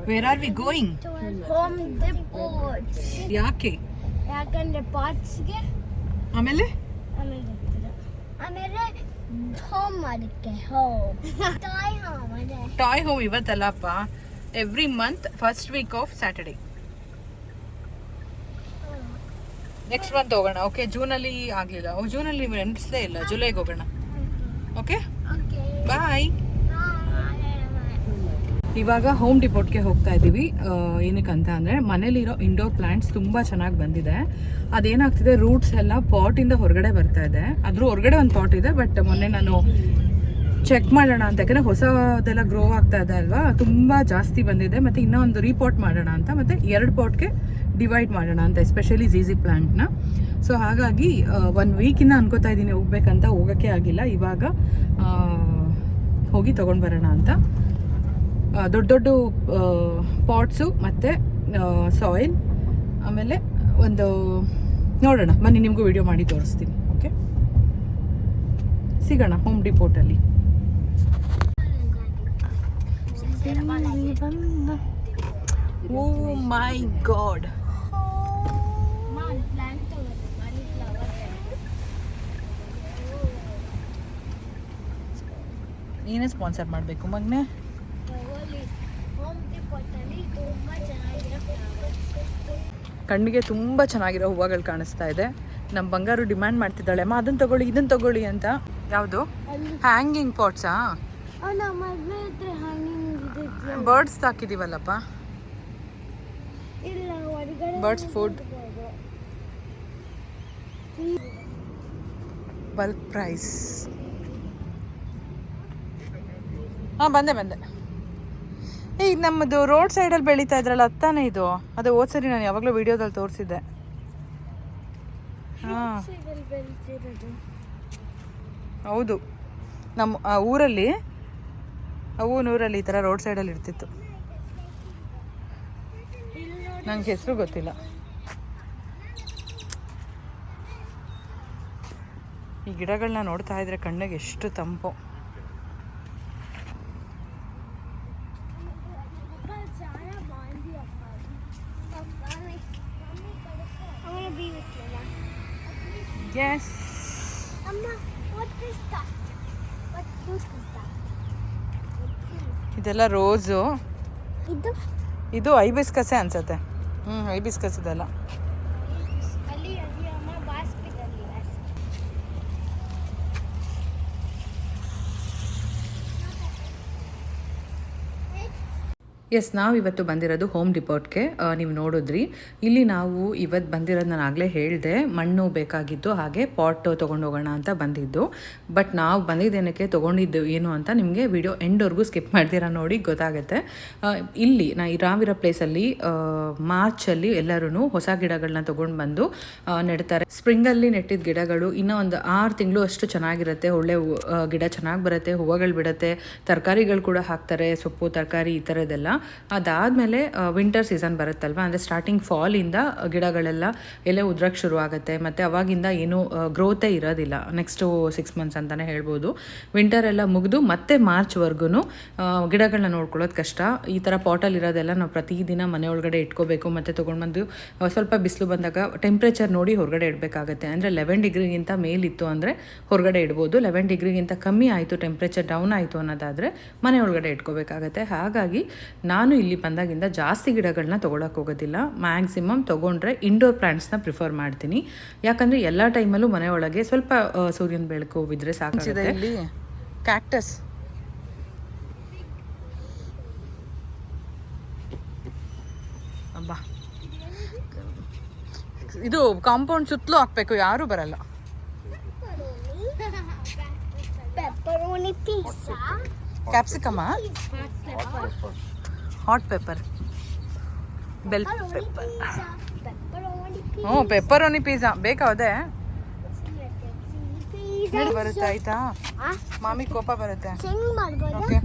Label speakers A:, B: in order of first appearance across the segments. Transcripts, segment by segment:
A: Wear are we going?
B: Home Depot.
A: ಯಾಕೆ?
B: ಯಾಕಂದ್ರೆ ಪಾರ್ಟ್ಸ್ಗೆ.
A: ಆಮೇಲೆ
B: ಆಮೇಲೆ ಹೋಮ್ ಮಾಡಕ್ಕೆ. ಹೋಮ್
A: ಟಾಯ್ ಹೋಮ್ ಇವತ್ತಲ್ಲಪ್ಪ, every month first week of Saturday. Next month ಹೋಗೋಣ. ಓಕೆ, ಜೂನಲ್ಲಿ ಆಗಲಿಲ್ಲ. ಜೂನಲ್ಲಿ ನೆನೆಸ್ಲೇ ಇಲ್ಲ, ಜುಲೈಗೆ ಹೋಗೋಣ. Okay, bye. ಇವಾಗ ಹೋಮ್ ಡಿಪೋಟ್ಗೆ ಹೋಗ್ತಾ ಇದ್ದೀವಿ. ಏನಕ್ಕಂತ ಅಂದರೆ ಮನೇಲಿರೋ ಇಂಡೋರ್ ಪ್ಲಾಂಟ್ಸ್ ತುಂಬ ಚೆನ್ನಾಗಿ ಬಂದಿದೆ. ಅದೇನಾಗ್ತಿದೆ, ರೂಟ್ಸ್ ಎಲ್ಲ ಪಾಟಿಂದ ಹೊರಗಡೆ ಬರ್ತಾ ಇದೆ. ಅದ್ರ ಹೊರಗಡೆ ಒಂದು ಪಾಟ್ ಇದೆ, ಬಟ್ ಮೊನ್ನೆ ನಾನು ಚೆಕ್ ಮಾಡೋಣ ಅಂತ, ಯಾಕಂದರೆ ಹೊಸದೆಲ್ಲ ಗ್ರೋ ಆಗ್ತಾ ಇದೆ ಅಲ್ವಾ, ತುಂಬ ಜಾಸ್ತಿ ಬಂದಿದೆ. ಮತ್ತು ಇನ್ನೂ ಒಂದು ರೀಪಾಟ್ ಮಾಡೋಣ ಅಂತ, ಮತ್ತು 2 ಪಾಟ್ಗೆ ಡಿವೈಡ್ ಮಾಡೋಣ ಅಂತ, ಎಸ್ಪೆಷಲಿ ಝೀಝಿ ಪ್ಲಾಂಟ್ನ. ಸೊ ಹಾಗಾಗಿ 1 ವೀಕಿಂದ ಅನ್ಕೋತಾ ಇದ್ದೀನಿ ಹೋಗ್ಬೇಕಂತ, ಹೋಗೋಕ್ಕೆ ಆಗಿಲ್ಲ. ಇವಾಗ ಹೋಗಿ ತೊಗೊಂಡು ಬರೋಣ ಅಂತ. ದೊಡ್ಡ ದೊಡ್ಡ ಪಾಟ್ಸು ಮತ್ತು ಸಾಯಿಲ್, ಆಮೇಲೆ ಒಂದು ನೋಡೋಣ ಬನ್ನಿ, ನಿಮಗೂ ವಿಡಿಯೋ ಮಾಡಿ ತೋರಿಸ್ತೀನಿ. ಓಕೆ, ಸಿಗೋಣ ಹೋಮ್ ಡಿಪೋಟಲ್ಲಿ. ಓ ಮೈ ಗಾಡ್, ನೀನೇ ಸ್ಪಾನ್ಸರ್ ಮಾಡಬೇಕು ಮಗನೇ. ಕಣ್ಣಿಗೆ ತುಂಬ ಚೆನ್ನಾಗಿರೋ ಹೂವುಗಳು ಕಾಣಿಸ್ತಾ ಇದೆ. ನಮ್ಮ ಬಂಗಾರು ಡಿಮ್ಯಾಂಡ್ ಮಾಡ್ತಿದ್ದಾಳೆ, ಅಮ್ಮ ಅದನ್ನು ತಗೊಳ್ಳಿ ಇದನ್ನು ತಗೊಳ್ಳಿ ಅಂತ. ಯಾವುದು? ಹ್ಯಾಂಗಿಂಗ್ ಪಾಟ್ಸಾ? ಬರ್ಡ್ಸ್ ಹಾಕಿದೀವಲ್ಲಪ್ಪ, ಬರ್ಡ್ಸ್ ಫುಡ್. Bulk price. ಹಾಂ, ಬಂದೆ. ಈಗ ನಮ್ಮದು ರೋಡ್ ಸೈಡಲ್ಲಿ ಬೆಳೀತಾ ಇದ್ರಲ್ಲ, ಅತ್ತಾನೆ ಇದು. ಅದು ಹೋದ್ಸರಿ ನಾನು ಯಾವಾಗಲೂ ವಿಡಿಯೋದಲ್ಲಿ ತೋರಿಸಿದ್ದೆ. ಹಾಂ, ಹೌದು. ನಮ್ಮ ಊರಲ್ಲಿ ಈ ಥರ ರೋಡ್ ಸೈಡಲ್ಲಿ ಇರ್ತಿತ್ತು. ನಂಗೆ ಹೆಸರು ಗೊತ್ತಿಲ್ಲ. ಈ ಗಿಡಗಳನ್ನ ನೋಡ್ತಾ ಇದ್ರೆ ಕಣ್ಣಿಗೆ ಎಷ್ಟು ತಂಪು. Yes.
B: Amma, what is that? What fruit is that?
A: ಇದೆಲ್ಲ ರೋಸು. ಇದು ಐಬಿಸ್ಕಸ್ಸೇ ಅನ್ಸುತ್ತೆ. ಐಬಿಸ್ಕಸ್ ಇದೆಲ್ಲ. ಎಸ್, ನಾವಿವತ್ತು ಬಂದಿರೋದು ಹೋಮ್ ಡಿಪೋಟ್ಗೆ. ನೀವು ನೋಡಿದ್ರಿ ಇಲ್ಲಿ ನಾವು ಇವತ್ತು ಬಂದಿರೋದು, ನಾನು ಆಗಲೇ ಹೇಳಿದೆ, ಮಣ್ಣು ಬೇಕಾಗಿದ್ದು, ಹಾಗೆ ಪಾಟ್ ತೊಗೊಂಡು ಹೋಗೋಣ ಅಂತ ಬಂದಿದ್ದು. ಬಟ್ ನಾವು ಬಂದಿದ್ದೇನಕ್ಕೆ ತೊಗೊಂಡಿದ್ದು ಏನು ಅಂತ ನಿಮಗೆ ವಿಡಿಯೋ ಎಂಡ್ವರೆಗೂ ಸ್ಕಿಪ್ ಮಾಡ್ತೀರಾ ನೋಡಿ, ಗೊತ್ತಾಗುತ್ತೆ. ಇಲ್ಲಿ ನಾವಿರೋ ಪ್ಲೇಸಲ್ಲಿ ಮಾರ್ಚಲ್ಲಿ ಎಲ್ಲರೂ ಹೊಸ ಗಿಡಗಳನ್ನ ತೊಗೊಂಡು ಬಂದು ನೆಡ್ತಾರೆ. ಸ್ಪ್ರಿಂಗಲ್ಲಿ ನೆಟ್ಟಿದ್ದ ಗಿಡಗಳು ಇನ್ನೂ ಒಂದು 6 ತಿಂಗಳು ಅಷ್ಟು ಚೆನ್ನಾಗಿರುತ್ತೆ. ಒಳ್ಳೆ ಗಿಡ ಚೆನ್ನಾಗಿ ಬರುತ್ತೆ, ಹೂವುಗಳು ಬಿಡುತ್ತೆ, ತರಕಾರಿಗಳು ಕೂಡ ಹಾಕ್ತಾರೆ, ಸೊಪ್ಪು ತರಕಾರಿ ಈ ಥರದ್ದೆಲ್ಲ. ಅದಾದಮೇಲೆ ವಿಂಟರ್ ಸೀಸನ್ ಬರುತ್ತಲ್ವ, ಅಂದರೆ ಸ್ಟಾರ್ಟಿಂಗ್ ಫಾಲಿಂದ ಗಿಡಗಳೆಲ್ಲ ಎಲೆ ಉದ್ರಕ್ಕೆ ಶುರು ಆಗುತ್ತೆ. ಮತ್ತು ಅವಾಗಿಂದ ಏನೂ ಗ್ರೋತೇ ಇರೋದಿಲ್ಲ. ನೆಕ್ಸ್ಟು 6 ಮಂತ್ಸ್ ಅಂತಲೇ ಹೇಳ್ಬೋದು. ವಿಂಟರ್ ಎಲ್ಲ ಮುಗಿದು ಮತ್ತೆ ಮಾರ್ಚ್ವರೆಗೂ ಗಿಡಗಳನ್ನ ನೋಡ್ಕೊಳ್ಳೋದು ಕಷ್ಟ. ಈ ಥರ ಪಾಟಲ್ಲಿ ಇರೋದೆಲ್ಲ ನಾವು ಪ್ರತಿದಿನ ಮನೆ ಒಳಗಡೆ ಇಟ್ಕೋಬೇಕು. ಮತ್ತು ತೊಗೊಂಡ್ಬಂದು ಸ್ವಲ್ಪ ಬಿಸಿಲು ಬಂದಾಗ ಟೆಂಪ್ರೇಚರ್ ನೋಡಿ ಹೊರಗಡೆ ಇಡಬೇಕಾಗತ್ತೆ. ಅಂದರೆ 11 ಡಿಗ್ರಿಗಿಂತ ಮೇಲಿತ್ತು ಅಂದರೆ ಹೊರಗಡೆ ಇಡ್ಬೋದು. 11 ಡಿಗ್ರಿಗಿಂತ ಕಮ್ಮಿ ಆಯಿತು, ಟೆಂಪ್ರೇಚರ್ ಡೌನ್ ಆಯಿತು ಅನ್ನೋದಾದರೆ ಮನೆ ಒಳಗಡೆ ಇಟ್ಕೋಬೇಕಾಗತ್ತೆ. ಹಾಗಾಗಿ ನಾನು ಇಲ್ಲಿ ಬಂದಾಗಿಂದ ಜಾಸ್ತಿ ಗಿಡಗಳನ್ನ ತೊಗೊಳಕ್ಕೆ ಹೋಗೋದಿಲ್ಲ. ಮ್ಯಾಕ್ಸಿಮಮ್ ತೊಗೊಂಡ್ರೆ ಇಂಡೋರ್ ಪ್ಲಾಂಟ್ಸ್ನ ಪ್ರಿಫರ್ ಮಾಡ್ತೀನಿ. ಯಾಕಂದರೆ ಎಲ್ಲ ಟೈಮಲ್ಲೂ ಮನೆ ಒಳಗೆ ಸ್ವಲ್ಪ ಸೂರ್ಯನ ಬೆಳಕು ಬಿದ್ದರೆ ಸಾಕಾಗುತ್ತೆ. ಇಲ್ಲಿ ಕ್ಯಾಕ್ಟಸ್, ಅಬ್ಬಾ, ಇದು ಕಾಂಪೌಂಡ್ ಸುತ್ತಲೂ ಹಾಕಬೇಕು, ಯಾರೂ ಬರಲ್ಲ. Capsicum, hot pepper, bell pepper. Pepperoni pizza ಬೇಕಾವದೆ ಬರುತ್ತೆ. ಆಯ್ತಾ, ಮಾಮಿ ಕೋಪ ಬರುತ್ತೆ. ಓಕೆ,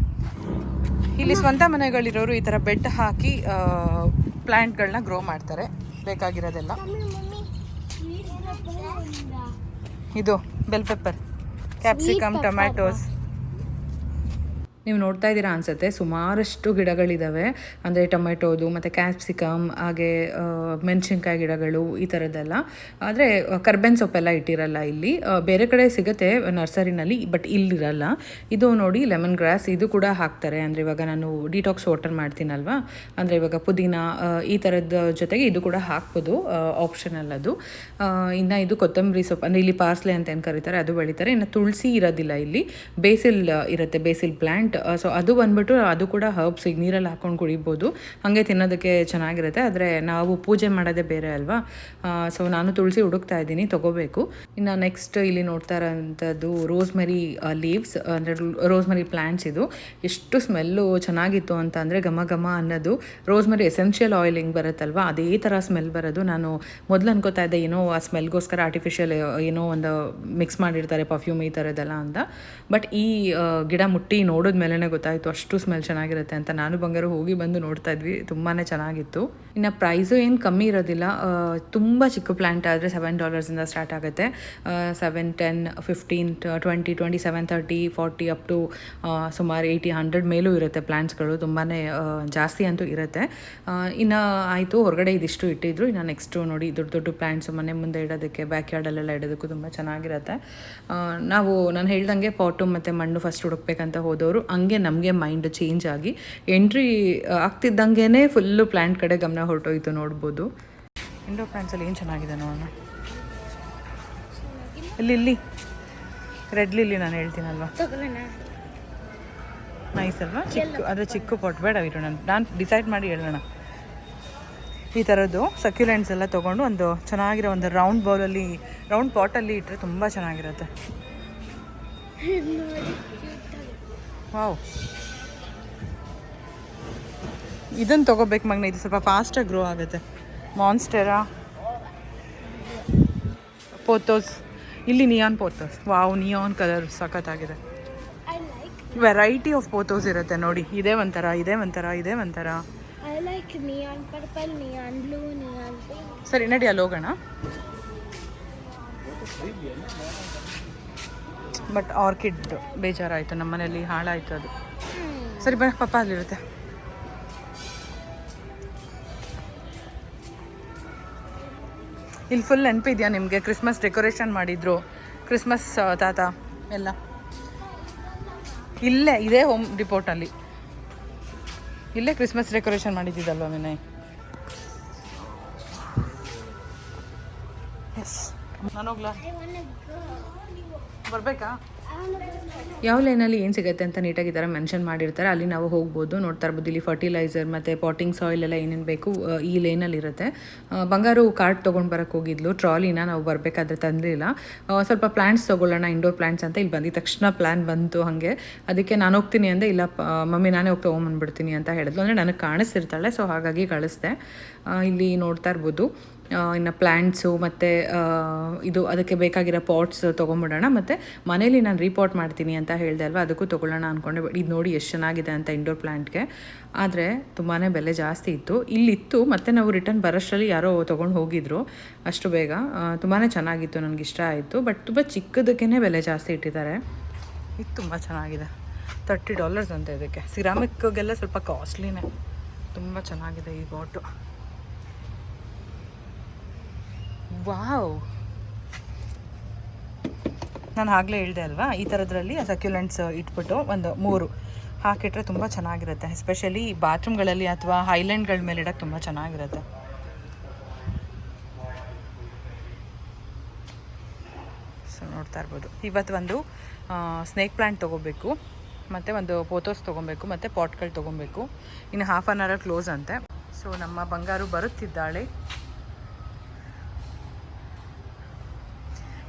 A: ಇಲ್ಲಿ ಸ್ವಂತ ಮನೆಗಳಿರೋರು ಈ ಥರ ಬೆಡ್ ಹಾಕಿ ಪ್ಲ್ಯಾಂಟ್ಗಳನ್ನ ಗ್ರೋ ಮಾಡ್ತಾರೆ, ಬೇಕಾಗಿರೋದೆಲ್ಲ. ಇದು ಬೆಲ್ ಪೆಪ್ಪರ್, ಕ್ಯಾಪ್ಸಿಕಮ್, ಟೊಮ್ಯಾಟೋಸ್. ನೀವು ನೋಡ್ತಾ ಇದ್ದೀರಾ ಅನಿಸುತ್ತೆ, ಸುಮಾರಷ್ಟು ಗಿಡಗಳಿದ್ದಾವೆ. ಅಂದರೆ ಟೊಮೆಟೋದು ಮತ್ತು ಕ್ಯಾಪ್ಸಿಕಮ್, ಹಾಗೆ ಮೆಣಸಿನ್ಕಾಯಿ ಗಿಡಗಳು, ಈ ಥರದ್ದೆಲ್ಲ. ಆದರೆ ಕರ್ಬೇವಿನ ಸೊಪ್ಪೆಲ್ಲ ಇಟ್ಟಿರಲ್ಲ ಇಲ್ಲಿ. ಬೇರೆ ಕಡೆ ಸಿಗುತ್ತೆ ನರ್ಸರಿನಲ್ಲಿ, ಬಟ್ ಇಲ್ಲಿರಲ್ಲ. ಇದು ನೋಡಿ ಲೆಮನ್ ಗ್ರಾಸ್, ಇದು ಕೂಡ ಹಾಕ್ತಾರೆ. ಅಂದರೆ ಇವಾಗ ನಾನು ಡಿಟಾಕ್ಸ್ ವಾಟರ್ ಮಾಡ್ತೀನಲ್ವಾ, ಅಂದರೆ ಇವಾಗ ಪುದೀನ ಈ ಥರದ ಜೊತೆಗೆ ಇದು ಕೂಡ ಹಾಕ್ಬೋದು, ಆಪ್ಷನಲ್ ಅದು. ಇನ್ನು ಇದು ಕೊತ್ತಂಬರಿ ಸೊಪ್ಪು, ಅಂದರೆ ಇಲ್ಲಿ ಪಾರ್ಸ್ಲೆ ಅಂತ ಏನು ಕರೀತಾರೆ, ಅದು ಬೆಳೀತಾರೆ. ಇನ್ನು ತುಳಸಿ ಇರೋದಿಲ್ಲ ಇಲ್ಲಿ, ಬೇಸಿಲ್ ಇರುತ್ತೆ, ಬೇಸಿಲ್ ಪ್ಲ್ಯಾಂಟ್. ಸೊ ಅದು ಬಂದ್ಬಿಟ್ಟು ಅದು ಕೂಡ ಹರ್ಬ್ಸ್, ಈಗ ನೀರಲ್ಲಿ ಹಾಕ್ಕೊಂಡು ಕುಡಿಬೋದು, ಹಾಗೆ ತಿನ್ನೋದಕ್ಕೆ ಚೆನ್ನಾಗಿರುತ್ತೆ. ಆದರೆ ನಾವು ಪೂಜೆ ಮಾಡೋದೇ ಬೇರೆ ಅಲ್ವಾ. ಸೊ ನಾನು ತುಳಸಿ ಹುಡುಕ್ತಾ ಇದ್ದೀನಿ, ತೊಗೋಬೇಕು. ಇನ್ನು ನೆಕ್ಸ್ಟ್ ಇಲ್ಲಿ ನೋಡ್ತಾ ಇರೋಂಥದ್ದು ರೋಸ್ಮೆರಿ ಲೀವ್ಸ್, ಅಂದರೆ ರೋಸ್ಮೆರಿ ಪ್ಲ್ಯಾಂಟ್ಸ್. ಇದು ಎಷ್ಟು ಸ್ಮೆಲ್ಲು ಚೆನ್ನಾಗಿತ್ತು ಅಂತ ಅಂದರೆ ಘಮ ಘಮ ಅನ್ನೋದು. ರೋಸ್ಮೆರಿ ಎಸೆನ್ಷಿಯಲ್ ಆಯಿಲ್ ಹಿಂಗೆ ಬರುತ್ತಲ್ವ, ಅದೇ ಥರ ಸ್ಮೆಲ್ ಬರೋದು. ನಾನು ಮೊದಲು ಅನ್ಕೋತಾ ಇದ್ದೆ ಏನೋ ಆ ಸ್ಮೆಲ್ಗೋಸ್ಕರ ಆರ್ಟಿಫಿಷಿಯಲ್ ಏನೋ ಒಂದು ಮಿಕ್ಸ್ ಮಾಡಿರ್ತಾರೆ, ಪರ್ಫ್ಯೂಮ್ ಈ ಥರದ್ದೆಲ್ಲ ಅಂತ. ಬಟ್ ಈ ಗಿಡ ಮುಟ್ಟಿ ನೋಡಿದ ಮೇಲೇ ಗೊತ್ತಾಯಿತು ಅಷ್ಟು ಸ್ಮೆಲ್ ಚೆನ್ನಾಗಿರುತ್ತೆ ಅಂತ. ನಾನು ಬಂಗಾರು ಹೋಗಿ ಬಂದು ನೋಡ್ತಾ ಇದ್ವಿ, ತುಂಬಾ ಚೆನ್ನಾಗಿತ್ತು. ಇನ್ನು ಪ್ರೈಸು ಏನು ಕಮ್ಮಿ ಇರೋದಿಲ್ಲ. ತುಂಬ ಚಿಕ್ಕ ಪ್ಲ್ಯಾಂಟ್ ಆದರೆ $7 ಸ್ಟಾರ್ಟ್ ಆಗುತ್ತೆ. 7, 10, 15, 20, 27, 30, 40 ಅಪ್ ಟು ಸುಮಾರು 80, 100 ಮೇಲೂ ಇರುತ್ತೆ ಪ್ಲ್ಯಾಂಟ್ಸ್ಗಳು. ತುಂಬಾ ಜಾಸ್ತಿ ಅಂತೂ ಇರುತ್ತೆ. ಇನ್ನು ಆಯಿತು, ಹೊರಗಡೆ ಇದಿಷ್ಟು ಇಟ್ಟಿದ್ರು. ಇನ್ನು ನೆಕ್ಸ್ಟು ನೋಡಿ ದೊಡ್ಡ ದೊಡ್ಡ ಪ್ಲ್ಯಾಂಟ್ಸು ಮನೆ ಮುಂದೆ ಇಡೋದಕ್ಕೆ, ಬ್ಯಾಕ್ ಯಾರ್ಡಲ್ಲೆಲ್ಲ ಇಡೋದಕ್ಕೂ ತುಂಬ ಚೆನ್ನಾಗಿರುತ್ತೆ. ನಾನು ಹೇಳ್ದಂಗೆ ಪಾಟು ಮತ್ತು ಮಣ್ಣು ಫಸ್ಟ್ ಹುಡುಕ್ಬೇಕಂತ ಹೋದವರು, ಹಂಗೆ ನಮಗೆ ಮೈಂಡ್ ಚೇಂಜ್ ಆಗಿ ಎಂಟ್ರಿ ಆಗ್ತಿದ್ದಂಗೆ ಫುಲ್ಲು ಪ್ಲ್ಯಾಂಟ್ ಕಡೆ ಗಮನ ಹೊರಟೋಯ್ತು. ನೋಡ್ಬೋದು ಇಂಡೋರ್ ಪ್ಲ್ಯಾಂಟ್ಸಲ್ಲಿ ಏನು ಚೆನ್ನಾಗಿದೆ ನೋಡೋಣ. ಇಲ್ಲಿ ರೆಡ್ ಲಿಲ್ಲಿ ನಾನು ಹೇಳ್ತೀನಲ್ವಾ, ನೈಸ್ ಅಲ್ವಾ? ಚಿಕ್ಕ, ಆದರೆ ಚಿಕ್ಕ ಪಾಟ್ ಬೇಡ ಇರೋಣ, ನಾನು ಡಿಸೈಡ್ ಮಾಡಿ ಹೇಳೋಣ. ಈ ಥರದ್ದು ಸಕ್ಯುಲೆಂಟ್ಸ್ ಎಲ್ಲ ತೊಗೊಂಡು ಒಂದು ಚೆನ್ನಾಗಿರೋ ಒಂದು ರೌಂಡ್ ಬೌಲಲ್ಲಿ, ರೌಂಡ್ ಪಾಟಲ್ಲಿ ಇಟ್ಟರೆ ತುಂಬ ಚೆನ್ನಾಗಿರುತ್ತೆ. ವಾವ್, ಇದನ್ನು ತೊಗೋಬೇಕು ಮಗನ, ಇದು ಸ್ವಲ್ಪ ಫಾಸ್ಟಾಗಿ ಗ್ರೋ ಆಗುತ್ತೆ. ಮಾನ್ಸ್ಟೆರಾ, ಪೋತೋಸ್, ಇಲ್ಲಿ ನಿಯಾನ್ ಪೋತೋಸ್. ವಾವ್, ನಿಯಾನ್ ಕಲರ್ ಸಖತ್ತಾಗಿದೆ. ವೆರೈಟಿ ಆಫ್ ಪೋತೋಸ್ ಇರುತ್ತೆ ನೋಡಿ, ಇದೇ ಒಂಥರ, ಇದೇ ಒಂಥರ, ಇದೇ ಒಂಥರ.
B: I like neon purple, neon blue, neon pink.
A: ಸರಿ ನಡಿ ಅಲ್ಲಿ ಹೋಗೋಣ. ಬಟ್ ಆರ್ಕಿಡ್ ಬೇಜಾರಾಯಿತು, ನಮ್ಮ ಮನೇಲಿ ಹಾಳಾಯಿತು ಅದು. ಸರಿ ಬಾ ಪಾಪ, ಅಲ್ಲಿರುತ್ತೆ. ಇಲ್ಲಿ ಫುಲ್ ನೆನಪಿದೆಯಾ ನಿಮಗೆ, ಕ್ರಿಸ್ಮಸ್ ಡೆಕೋರೇಷನ್ ಮಾಡಿದ್ರು, ಕ್ರಿಸ್ಮಸ್ ತಾತ ಎಲ್ಲ ಇಲ್ಲೇ ಇದೇ ಹೋಮ್ ಡಿಪೋರ್ಟಲ್ಲಿ, ಇಲ್ಲೇ ಕ್ರಿಸ್ಮಸ್ ಡೆಕೋರೇಷನ್ ಮಾಡಿದ್ದಿದ್ದಲ್ವ ವಿನಯ್. ಎಸ್, ನಾನು ಹೋಗ್ಲಾ, ಬರಬೇಕಾ? ಯಾವ ಲೈನಲ್ಲಿ ಏನು ಸಿಗುತ್ತೆ ಅಂತ ನೀಟಾಗಿ ಈ ಥರ ಮೆನ್ಷನ್ ಮಾಡಿರ್ತಾರೆ, ಅಲ್ಲಿ ನಾವು ಹೋಗ್ಬೋದು, ನೋಡ್ತಾ ಇರ್ಬೋದು. ಇಲ್ಲಿ ಫರ್ಟಿಲೈಸರ್ ಮತ್ತು ಪಾಟಿಂಗ್ ಸಾಯಿಲ್ ಎಲ್ಲ ಏನೇನು ಬೇಕು ಈ ಲೈನಲ್ಲಿ ಇರುತ್ತೆ. ಬಂಗಾರು ಕಾರ್ಟ್ ತೊಗೊಂಡು ಬರೋಕ್ಕೆ ಹೋಗಿದ್ಲು, ಟ್ರಾಲಿನ ನಾವು ಬರಬೇಕಾದ್ರೆ ತಂದಿಲ್ಲ. ಸ್ವಲ್ಪ ಪ್ಲ್ಯಾಂಟ್ಸ್ ತೊಗೊಳ್ಳೋಣ, ಇಂಡೋರ್ ಪ್ಲ್ಯಾಂಟ್ಸ್ ಅಂತ. ಇಲ್ಲಿ ಬಂದಿದ್ದ ತಕ್ಷಣ ಪ್ಲ್ಯಾನ್ ಬಂತು ಹಾಗೆ. ಅದಕ್ಕೆ ನಾನು ಹೋಗ್ತೀನಿ ಅಂದರೆ, ಇಲ್ಲ ಮಮ್ಮಿ ನಾನೇ ಹೋಗಿ ತೊಗೊಂಬಂದ್ಬಿಡ್ತೀನಿ ಅಂತ ಹೇಳಿದ್ಲು. ಅಂದರೆ ನನಗೆ ಕಾಣಿಸ್ತಿರ್ತಾಳೆ, ಸೊ ಹಾಗಾಗಿ ಕಳಿಸ್ದೆ. ಇಲ್ಲಿ ನೋಡ್ತಾ ಇರ್ಬೋದು. ಇನ್ನು ಪ್ಲ್ಯಾಂಟ್ಸು ಮತ್ತು ಇದು ಅದಕ್ಕೆ ಬೇಕಾಗಿರೋ ಪಾಟ್ಸ್ ತೊಗೊಂಬಿಡೋಣ. ಮತ್ತು ಮನೇಲಿ ನಾನು ರೀಪಾಟ್ ಮಾಡ್ತೀನಿ ಅಂತ ಹೇಳಿದೆ ಅಲ್ವಾ, ಅದಕ್ಕೂ ತೊಗೊಳ್ಳೋಣ ಅಂದ್ಕೊಂಡೆ. ಇದು ನೋಡಿ ಎಷ್ಟು ಚೆನ್ನಾಗಿದೆ ಅಂತ ಇಂಡೋರ್ ಪ್ಲ್ಯಾಂಟ್ಗೆ. ಆದರೆ ತುಂಬಾ ಬೆಲೆ ಜಾಸ್ತಿ ಇತ್ತು, ಇಲ್ಲಿತ್ತು. ಮತ್ತು ನಾವು ರಿಟರ್ನ್ ಬರೋಷ್ಟರಲ್ಲಿ ಯಾರೋ ತೊಗೊಂಡು ಹೋಗಿದ್ರು ಅಷ್ಟು ಬೇಗ. ತುಂಬಾ ಚೆನ್ನಾಗಿತ್ತು, ನನಗೆ ಇಷ್ಟ ಆಯಿತು. ಬಟ್ ತುಂಬ ಚಿಕ್ಕದಕ್ಕೇ ಬೆಲೆ ಜಾಸ್ತಿ ಇಟ್ಟಿದ್ದಾರೆ. ಇದು ತುಂಬ ಚೆನ್ನಾಗಿದೆ, $30 ಅಂತ ಇದಕ್ಕೆ. ಸಿರಾಮಿಕ್ಗೆಲ್ಲ ಸ್ವಲ್ಪ ಕಾಸ್ಟ್ಲಿನೇ. ತುಂಬ ಚೆನ್ನಾಗಿದೆ ಈ ಬಾಟು. ವಾವ್, ನಾನು ಆಗಲೇ ಹೇಳಿದೆ ಅಲ್ವಾ, ಈ ಥರದ್ರಲ್ಲಿ ಸಕ್ಯುಲೆಂಟ್ಸ್ ಇಟ್ಬಿಟ್ಟು ಒಂದು 3 ಹಾಕಿಟ್ರೆ ತುಂಬ ಚೆನ್ನಾಗಿರುತ್ತೆ. ಎಸ್ಪೆಷಲಿ ಬಾತ್ರೂಮ್ಗಳಲ್ಲಿ ಅಥವಾ ಹೈಲ್ಯಾಂಡ್ಗಳ ಮೇಲೆ ಇಡೋಕ್ಕೆ ತುಂಬ ಚೆನ್ನಾಗಿರುತ್ತೆ. ಸೊ ನೋಡ್ತಾ ಇರ್ಬೋದು. ಇವತ್ತು ಒಂದು ಸ್ನೇಕ್ ಪ್ಲ್ಯಾಂಟ್ ತೊಗೋಬೇಕು, ಮತ್ತು ಒಂದು ಪೋತೋಸ್ ತೊಗೊಬೇಕು, ಮತ್ತು ಪಾಟ್ಗಳು ತೊಗೊಬೇಕು. ಇನ್ನು ½ an hour ಕ್ಲೋಸ್ ಅಂತೆ. ಸೊ ನಮ್ಮ ಬಂಗಾರು ಬರುತ್ತಿದ್ದಾಳೆ.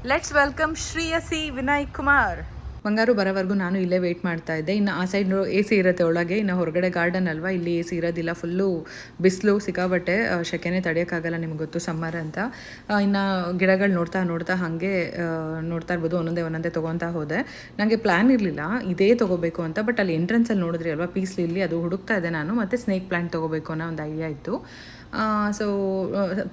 A: Let's welcome Shreyasi Vinay Kumar. ಬಂಗಾರು ಬರೋವರೆಗೂ ನಾನು ಇಲ್ಲೇ ವೆಯ್ಟ್ ಮಾಡ್ತಾ ಇದ್ದೆ. ಇನ್ನು ಆ ಸೈಡ್ AC ಇರುತ್ತೆ ಒಳಗೆ, ಇನ್ನು ಹೊರಗಡೆ ಗಾರ್ಡನ್ ಅಲ್ವಾ, ಇಲ್ಲಿ AC ಇರೋದಿಲ್ಲ. ಫುಲ್ಲು ಬಿಸಿಲು, ಸಿಕ್ಕಾಬಟ್ಟೆ ಸೆಕೆನೇ ತಡೆಯೋಕ್ಕಾಗಲ್ಲ, ನಿಮ್ಗೆ ಗೊತ್ತು ಸಮ್ಮರ್ ಅಂತ. ಇನ್ನು ಗಿಡಗಳು ನೋಡ್ತಾ ಹಾಗೆ ನೋಡ್ತಾ ಇರ್ಬೋದು. ಒಂದೊಂದೇ ತೊಗೊತಾ ಹೋದೆ. ನನಗೆ ಪ್ಲ್ಯಾನ್ ಇರಲಿಲ್ಲ ಇದೇ ತೊಗೋಬೇಕು ಅಂತ. ಬಟ್ ಅಲ್ಲಿ ಎಂಟ್ರೆನ್ಸಲ್ಲಿ ನೋಡಿದ್ರಿ ಅಲ್ವಾ, ಪೀಸ್ ಲಿಲ್ಲಿ, ಅದು ಹುಡುಕ್ತಾ ಇದ್ದೆ ನಾನು. ಮತ್ತು ಸ್ನೇಕ್ ಪ್ಲ್ಯಾಂಟ್ ತೊಗೋಬೇಕು ಅನ್ನೋ ಒಂದು ಐಡಿಯಾ ಇತ್ತು. ಸೊ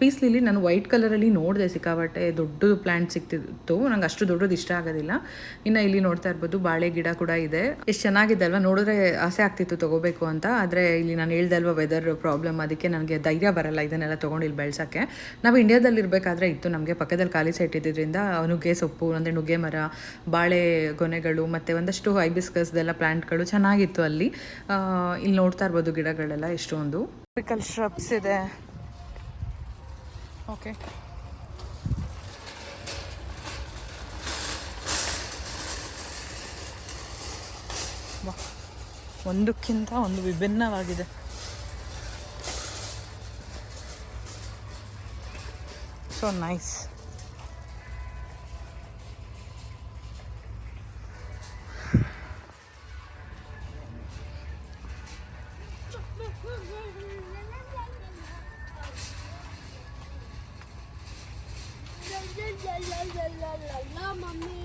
A: ಪೀಸ್ ಲಿಲಿ ನಾನು ವೈಟ್ ಕಲರಲ್ಲಿ ನೋಡಿದೆ, ಸಿಕ್ಕಾಬಟ್ಟೆ ದೊಡ್ಡದು ಪ್ಲ್ಯಾಂಟ್ ಸಿಗ್ತಿತ್ತು. ನಂಗೆ ಅಷ್ಟು ದೊಡ್ಡದು ಇಷ್ಟ ಆಗೋದಿಲ್ಲ. ಇನ್ನು ಇಲ್ಲಿ ನೋಡ್ತಾ ಇರ್ಬೋದು ಬಾಳೆ ಗಿಡ ಕೂಡ ಇದೆ. ಎಷ್ಟು ಚೆನ್ನಾಗಿದೆ ಅಲ್ವಾ, ನೋಡಿದ್ರೆ ಆಸೆ ಆಗ್ತಿತ್ತು ತೊಗೋಬೇಕು ಅಂತ. ಆದರೆ ಇಲ್ಲಿ ನಾನು ಹೇಳ್ದೆ ಅಲ್ವಾ ವೆದರ್ ಪ್ರಾಬ್ಲಮ್, ಅದಕ್ಕೆ ನನಗೆ ಧೈರ್ಯ ಬರಲ್ಲ ಇದನ್ನೆಲ್ಲ ತೊಗೊಂಡು ಇಲ್ಲಿ ಬೆಳೆಸೋಕ್ಕೆ. ನಾವು ಇಂಡಿಯಾದಲ್ಲಿ ಇರಬೇಕಾದ್ರೆ ಇತ್ತು, ನಮಗೆ ಪಕ್ಕದಲ್ಲಿ ಖಾಲಿ ಸೈಟ್ ಇದ್ದಿದ್ದರಿಂದ ನುಗ್ಗೆ ಸೊಪ್ಪು ಅಂದರೆ ನುಗ್ಗೆ ಮರ, ಬಾಳೆ ಗೊನೆಗಳು ಮತ್ತು ಒಂದಷ್ಟು ಹೈಬಿಸ್ಕಸ್ದೆಲ್ಲ ಪ್ಲ್ಯಾಂಟ್ಗಳು ಚೆನ್ನಾಗಿತ್ತು ಅಲ್ಲಿ. ಇಲ್ಲಿ ನೋಡ್ತಾ ಇರ್ಬೋದು ಗಿಡಗಳೆಲ್ಲ ಎಷ್ಟೊಂದು ಟ್ರಾಪಿಕಲ್ ಶ್ರಬ್ಸ್ ಇದೆ. ಓಕೆ, ಒಂದಕ್ಕಿಂತ ಒಂದು ವಿಭಿನ್ನವಾಗಿದೆ. So nice.
B: ಮಮ್ಮಿ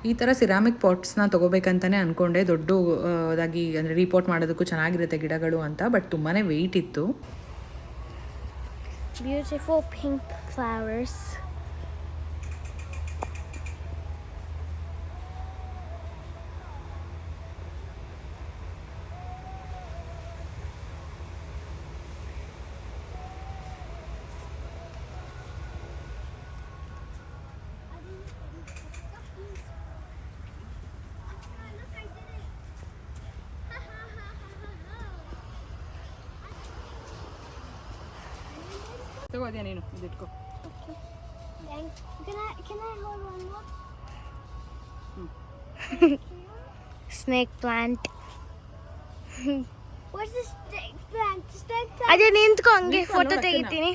A: ಈ ಥರ ಸಿರಾಮಿಕ್ ಪಾಟ್ಸ್ನ ತೊಗೋಬೇಕಂತಲೇ ಅಂದ್ಕೊಂಡೆ, ದೊಡ್ಡದಾಗಿ ಅಂದರೆ ರೀಪಾಟ್ ಮಾಡೋದಕ್ಕೂ ಚೆನ್ನಾಗಿರುತ್ತೆ ಗಿಡಗಳು ಅಂತ. ಬಟ್ ತುಂಬಾ ವೆಯ್ಟ್ ಇತ್ತು.
B: Beautiful pink flowers.
A: ತಗೋದ್ಯಾ ನೀನು ಇದಿಟ್ಕೋ.
B: Can I hold one more? Snake plant. What's the snake plant? Snake plant. ಅದೇ ನಿಂತ್ಕೋ, ಹಂಗೆ ಫೋಟೋ ತೆಗಿತೀನಿ.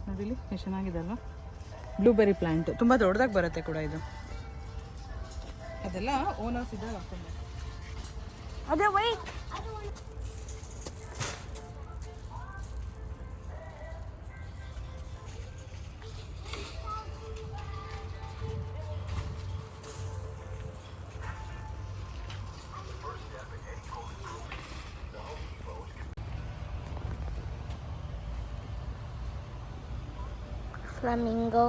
A: ನೋಡಿಲಿ ಎಷ್ಟು ಚೆನ್ನಾಗಿದೆ ಅಲ್ವಾ. ಬ್ಲೂಬೆರಿ ಪ್ಲಾಂಟ್ ತುಂಬ ದೊಡ್ಡದಾಗಿ ಬರುತ್ತೆ ಕೂಡ ಇದು. ಅದೆಲ್ಲ ಓನರ್ಸ್ ಇದ್ದಾಗ ಹಾಕ್ಕೊಂಡು
B: ಅದೇ white. Flamingo.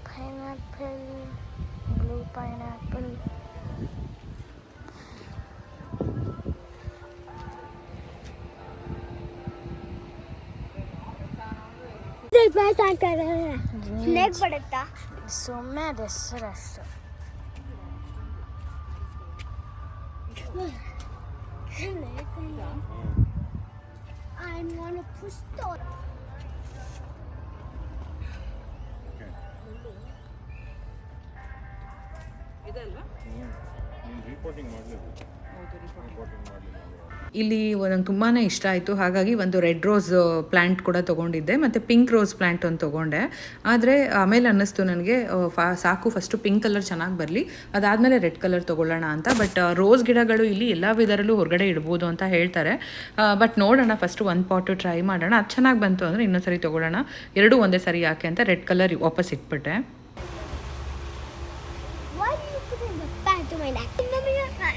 B: Pineapple, blue pineapple. Snake ಬಡುತ್ತಾ? ಸುಮ್ಮನೆ ಅದು ಹೆಸರು ಅಷ್ಟು. I want to push the.
A: ಇದಲ್ವಾ
C: ರಿಪೋರ್ಟಿಂಗ್ ಮಾಡಲೇಬೇಕು.
A: ಇಲ್ಲಿ ನಂಗೆ ತುಂಬಾ ಇಷ್ಟ ಆಯಿತು. ಹಾಗಾಗಿ ಒಂದು ರೆಡ್ ರೋಸ್ ಪ್ಲ್ಯಾಂಟ್ ಕೂಡ ತೊಗೊಂಡಿದ್ದೆ ಮತ್ತು ಪಿಂಕ್ ರೋಸ್ ಪ್ಲ್ಯಾಂಟ್ ಒಂದು ತೊಗೊಂಡೆ. ಆದರೆ ಆಮೇಲೆ ಅನ್ನಿಸ್ತು ನನಗೆ ಸಾಕು ಫಸ್ಟು ಪಿಂಕ್ ಕಲರ್ ಚೆನ್ನಾಗಿ ಬರಲಿ, ಅದಾದಮೇಲೆ ರೆಡ್ ಕಲರ್ ತೊಗೊಳ್ಳೋಣ ಅಂತ. ಬಟ್ ರೋಸ್ ಗಿಡಗಳು ಇಲ್ಲಿ ಎಲ್ಲ ವಿಧರಲ್ಲೂ ಹೊರಗಡೆ ಇಡ್ಬೋದು ಅಂತ ಹೇಳ್ತಾರೆ. ಬಟ್ ನೋಡೋಣ, ಫಸ್ಟು ಒಂದು ಪಾಟು ಟ್ರೈ ಮಾಡೋಣ. ಅದು ಚೆನ್ನಾಗಿ ಬಂತು ಅಂದರೆ ಇನ್ನೊಂದು ಸರಿ ತೊಗೊಳ್ಳೋಣ. ಎರಡೂ ಒಂದೇ ಸರಿ ಯಾಕೆ ಅಂತ ರೆಡ್ ಕಲರ್ ವಾಪಸ್ ಇಟ್ಬಿಟ್ಟೆ.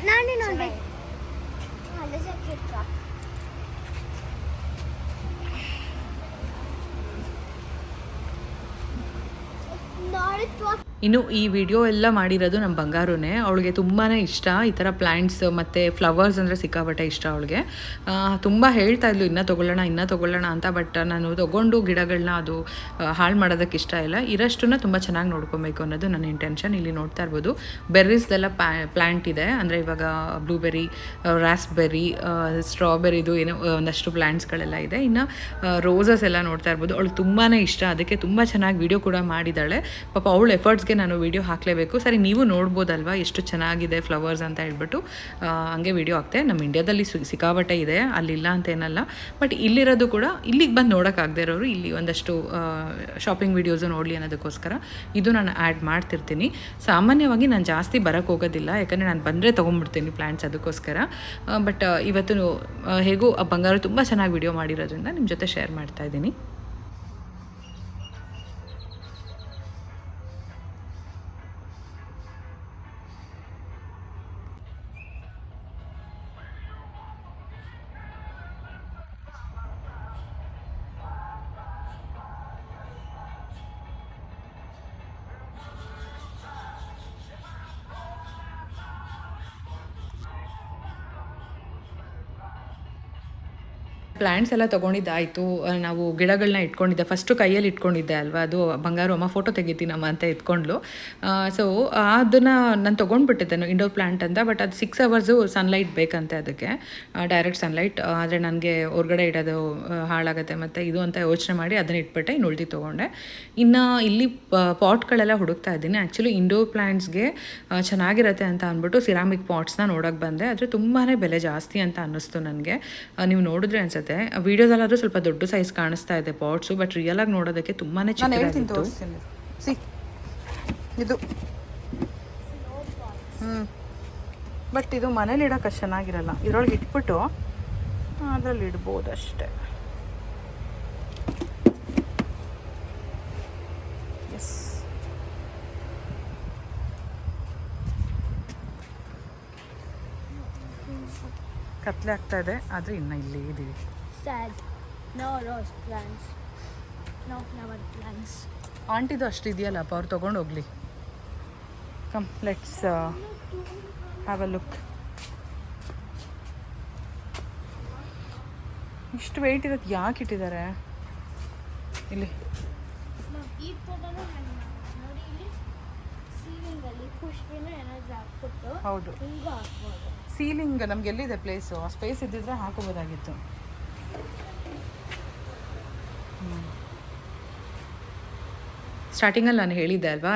B: ನಾನೇ ನೋಡ್ಬೇಕು.
A: ಇನ್ನು ಈ ವಿಡಿಯೋ ಎಲ್ಲ ಮಾಡಿರೋದು ನಮ್ಮ ಬಂಗಾರನೇ. ಅವಳಿಗೆ ತುಂಬಾ ಇಷ್ಟ ಈ ಥರ ಪ್ಲ್ಯಾಂಟ್ಸ್ ಮತ್ತು ಫ್ಲವರ್ಸ್ ಅಂದರೆ ಸಿಕ್ಕಾಪಟ್ಟೆ ಇಷ್ಟ ಅವಳಿಗೆ. ತುಂಬ ಹೇಳ್ತಾ ಇದ್ಲು ಇನ್ನೂ ತೊಗೊಳ್ಳೋಣ ಅಂತ. ಬಟ್ ನಾನು ತೊಗೊಂಡು ಗಿಡಗಳನ್ನ ಅದು ಹಾಳು ಮಾಡೋದಕ್ಕೆ ಇಷ್ಟ ಇಲ್ಲ. ಇರೋಷ್ಟನ್ನ ತುಂಬ ಚೆನ್ನಾಗಿ ನೋಡ್ಕೊಬೇಕು ಅನ್ನೋದು ನನ್ನ ಇಂಟೆನ್ಷನ್. ಇಲ್ಲಿ ನೋಡ್ತಾ ಇರ್ಬೋದು ಬೆರ್ರೀಸ್ದೆಲ್ಲ ಪ್ಲ್ಯಾಂಟ್ ಇದೆ. ಅಂದರೆ ಇವಾಗ ಬ್ಲೂಬೆರಿ, ರಾಸ್ಬೆರಿ, ಸ್ಟ್ರಾಬೆರಿದು ಏನೋ ಒಂದಷ್ಟು ಪ್ಲ್ಯಾಂಟ್ಸ್ಗಳೆಲ್ಲ ಇದೆ. ಇನ್ನು ರೋಸಸ್ ಎಲ್ಲ ನೋಡ್ತಾ ಇರ್ಬೋದು. ಅವಳಿಗೆ ತುಂಬಾ ಇಷ್ಟ, ಅದಕ್ಕೆ ತುಂಬ ಚೆನ್ನಾಗಿ ವಿಡಿಯೋ ಕೂಡ ಮಾಡಿದ್ದಾಳೆ. ಪಾಪ ಅವಳು ಎಫರ್ಟ್ಸ್ಗೆ ಅದಕ್ಕೆ ನಾನು ವೀಡಿಯೋ ಹಾಕಲೇಬೇಕು. ಸರಿ, ನೀವು ನೋಡ್ಬೋದಲ್ವಾ ಎಷ್ಟು ಚೆನ್ನಾಗಿದೆ ಫ್ಲವರ್ಸ್ ಅಂತ ಹೇಳ್ಬಿಟ್ಟು ಹಂಗೆ ವೀಡಿಯೋ ಹಾಕ್ತೆ. ನಮ್ಮ ಇಂಡಿಯಾದಲ್ಲಿ ಸಿಕ್ಕಾಬಟ್ಟೆ ಇದೆ, ಅಲ್ಲಿಲ್ಲ ಅಂತ ಏನಲ್ಲ. ಬಟ್ ಇಲ್ಲಿರೋದು ಕೂಡ ಇಲ್ಲಿಗೆ ಬಂದು ನೋಡೋಕ್ಕಾಗದೇ ಇರೋರು ಇಲ್ಲಿ ಒಂದಷ್ಟು ಶಾಪಿಂಗ್ ವೀಡಿಯೋಸು ನೋಡಲಿ ಅನ್ನೋದಕ್ಕೋಸ್ಕರ ಇದು ನಾನು ಆ್ಯಡ್ ಮಾಡ್ತಿರ್ತೀನಿ. ಸಾಮಾನ್ಯವಾಗಿ ನಾನು ಜಾಸ್ತಿ ಬರೋಕ್ಕೆ ಹೋಗೋದಿಲ್ಲ, ಯಾಕಂದರೆ ನಾನು ಬಂದರೆ ತೊಗೊಂಡ್ಬಿಡ್ತೀನಿ ಪ್ಲ್ಯಾಂಟ್ಸ್, ಅದಕ್ಕೋಸ್ಕರ. ಬಟ್ ಇವತ್ತು ಹೇಗೂ ಆ ಬಂಗಾರ ತುಂಬ ಚೆನ್ನಾಗಿ ವೀಡಿಯೋ ಮಾಡಿರೋದ್ರಿಂದ ನಿಮ್ಮ ಜೊತೆ ಶೇರ್ ಮಾಡ್ತಾಯಿದ್ದೀನಿ. ಪ್ಲ್ಯಾಂಟ್ಸ್ ಎಲ್ಲ ತೊಗೊಂಡಿದ್ದಾಯಿತು. ನಾವು ಗಿಡಗಳನ್ನ ಇಟ್ಕೊಂಡಿದ್ದೆ, ಫಸ್ಟು ಕೈಯಲ್ಲಿ ಇಟ್ಕೊಂಡಿದ್ದೆ ಅಲ್ವಾ, ಅದು ಬಂಗಾರು ಅಮ್ಮ ಫೋಟೋ ತೆಗಿತೀನಮ್ಮ ಅಂತ ಎತ್ಕೊಂಡ್ಲು. ಸೊ ಅದನ್ನು ನಾನು ತೊಗೊಂಡ್ಬಿಟ್ಟಿದ್ದೆ ಇಂಡೋರ್ ಪ್ಲ್ಯಾಂಟ್ ಅಂತ. ಬಟ್ ಅದು 6 hours ಸನ್ಲೈಟ್ ಬೇಕಂತೆ ಅದಕ್ಕೆ, ಡೈರೆಕ್ಟ್ ಸನ್ಲೈಟ್. ಆದರೆ ನನಗೆ ಹೊರಗಡೆ ಇಡೋದು ಹಾಳಾಗುತ್ತೆ ಮತ್ತು ಇದು ಅಂತ ಯೋಚನೆ ಮಾಡಿ ಅದನ್ನ ಇಟ್ಬಿಟ್ಟೆ, ಇನ್ನು ಉಳ್ದು ತೊಗೊಂಡೆ. ಇನ್ನು ಇಲ್ಲಿ ಪಾಟ್ಗಳೆಲ್ಲ ಹುಡುಕ್ತಾ ಇದ್ದೀನಿ. ಆ್ಯಕ್ಚುಲಿ ಇಂಡೋರ್ ಪ್ಲ್ಯಾಂಟ್ಸ್ಗೆ ಚೆನ್ನಾಗಿರುತ್ತೆ ಅಂತ ಅಂದ್ಬಿಟ್ಟು ಸಿರಾಮಿಕ್ ಪಾಟ್ಸ್ನ ನೋಡೋಕ್ಕೆ ಬಂದೆ. ಆದರೆ ತುಂಬಾ ಬೆಲೆ ಜಾಸ್ತಿ ಅಂತ ಅನ್ನಿಸ್ತು ನನಗೆ. ನೀವು ನೋಡಿದ್ರೆ ಅನ್ಸುತ್ತೆ, ವಿಡಿಯೋದಲ್ಲಾದರೂ ಸ್ವಲ್ಪ ದೊಡ್ಡ ಸೈಜ್ ಕಾಣಿಸ್ತಾ ಇದೆ ಪಾಟ್ಸು, ಬಟ್ ರಿಯಲ್ ಆಗಿ ನೋಡೋದಕ್ಕೆ ತುಂಬಾ ಚಿಕ್ಕದಾಗಿತ್ತು. ಇದು ಬಟ್ ಇದು ಮನೇಲಿ ಇಡೋಕೆ ಅಷ್ಟು ಚೆನ್ನಾಗಿರಲ್ಲ. ಇದರೊಳಗೆ ಇಟ್ಬಿಟ್ಟು ಅದರಲ್ಲಿ ಇಡ್ಬೋದು ಅಷ್ಟೇ. ಎಸ್, ಕತ್ಲೆ ಆಗ್ತಾ ಇದೆ, ಆದರೆ ಇನ್ನು ಇಲ್ಲೇ ಇದ್ದೀವಿ.
B: No rose plants. No flower plants.
A: ಆಂಟಿದು ಅಷ್ಟು ಇದೆಯಲ್ಲ ಅಪ್ಪ, ಅವ್ರು ತೊಗೊಂಡು ಹೋಗ್ಲಿ. Come, let's have a look. ಇಷ್ಟು ವೆಯ್ಟ್ ಇರೋದು ಯಾಕೆ ಇಟ್ಟಿದ್ದಾರೆ ಇಲ್ಲಿ?
B: ಈ ಫೋಟೋನು ನೋಡಿ, ಇಲ್ಲಿ ಸೀಲಿಂಗಲ್ಲಿ ಪುಷ್ಪಿನ ಏನಾದರೂ ಹಾಕ್ಬಿಟ್ಟು
A: ಹೌದು,
B: ಹಿಂಗೂ ಹಾಕ್ಬೋದು.
A: ಸೀಲಿಂಗ್ ನಮ್ಗೆ ಎಲ್ಲಿದೆ ಪ್ಲೇಸು? ಆ ಸ್ಪೇಸ್ ಇದ್ದಿದ್ರೆ ಹಾಕೋಬೋದಾಗಿತ್ತು. ಸ್ಟಾರ್ಟಿಂಗಲ್ಲಿ ನಾನು ಹೇಳಿದ್ದೆ ಅಲ್ವಾ,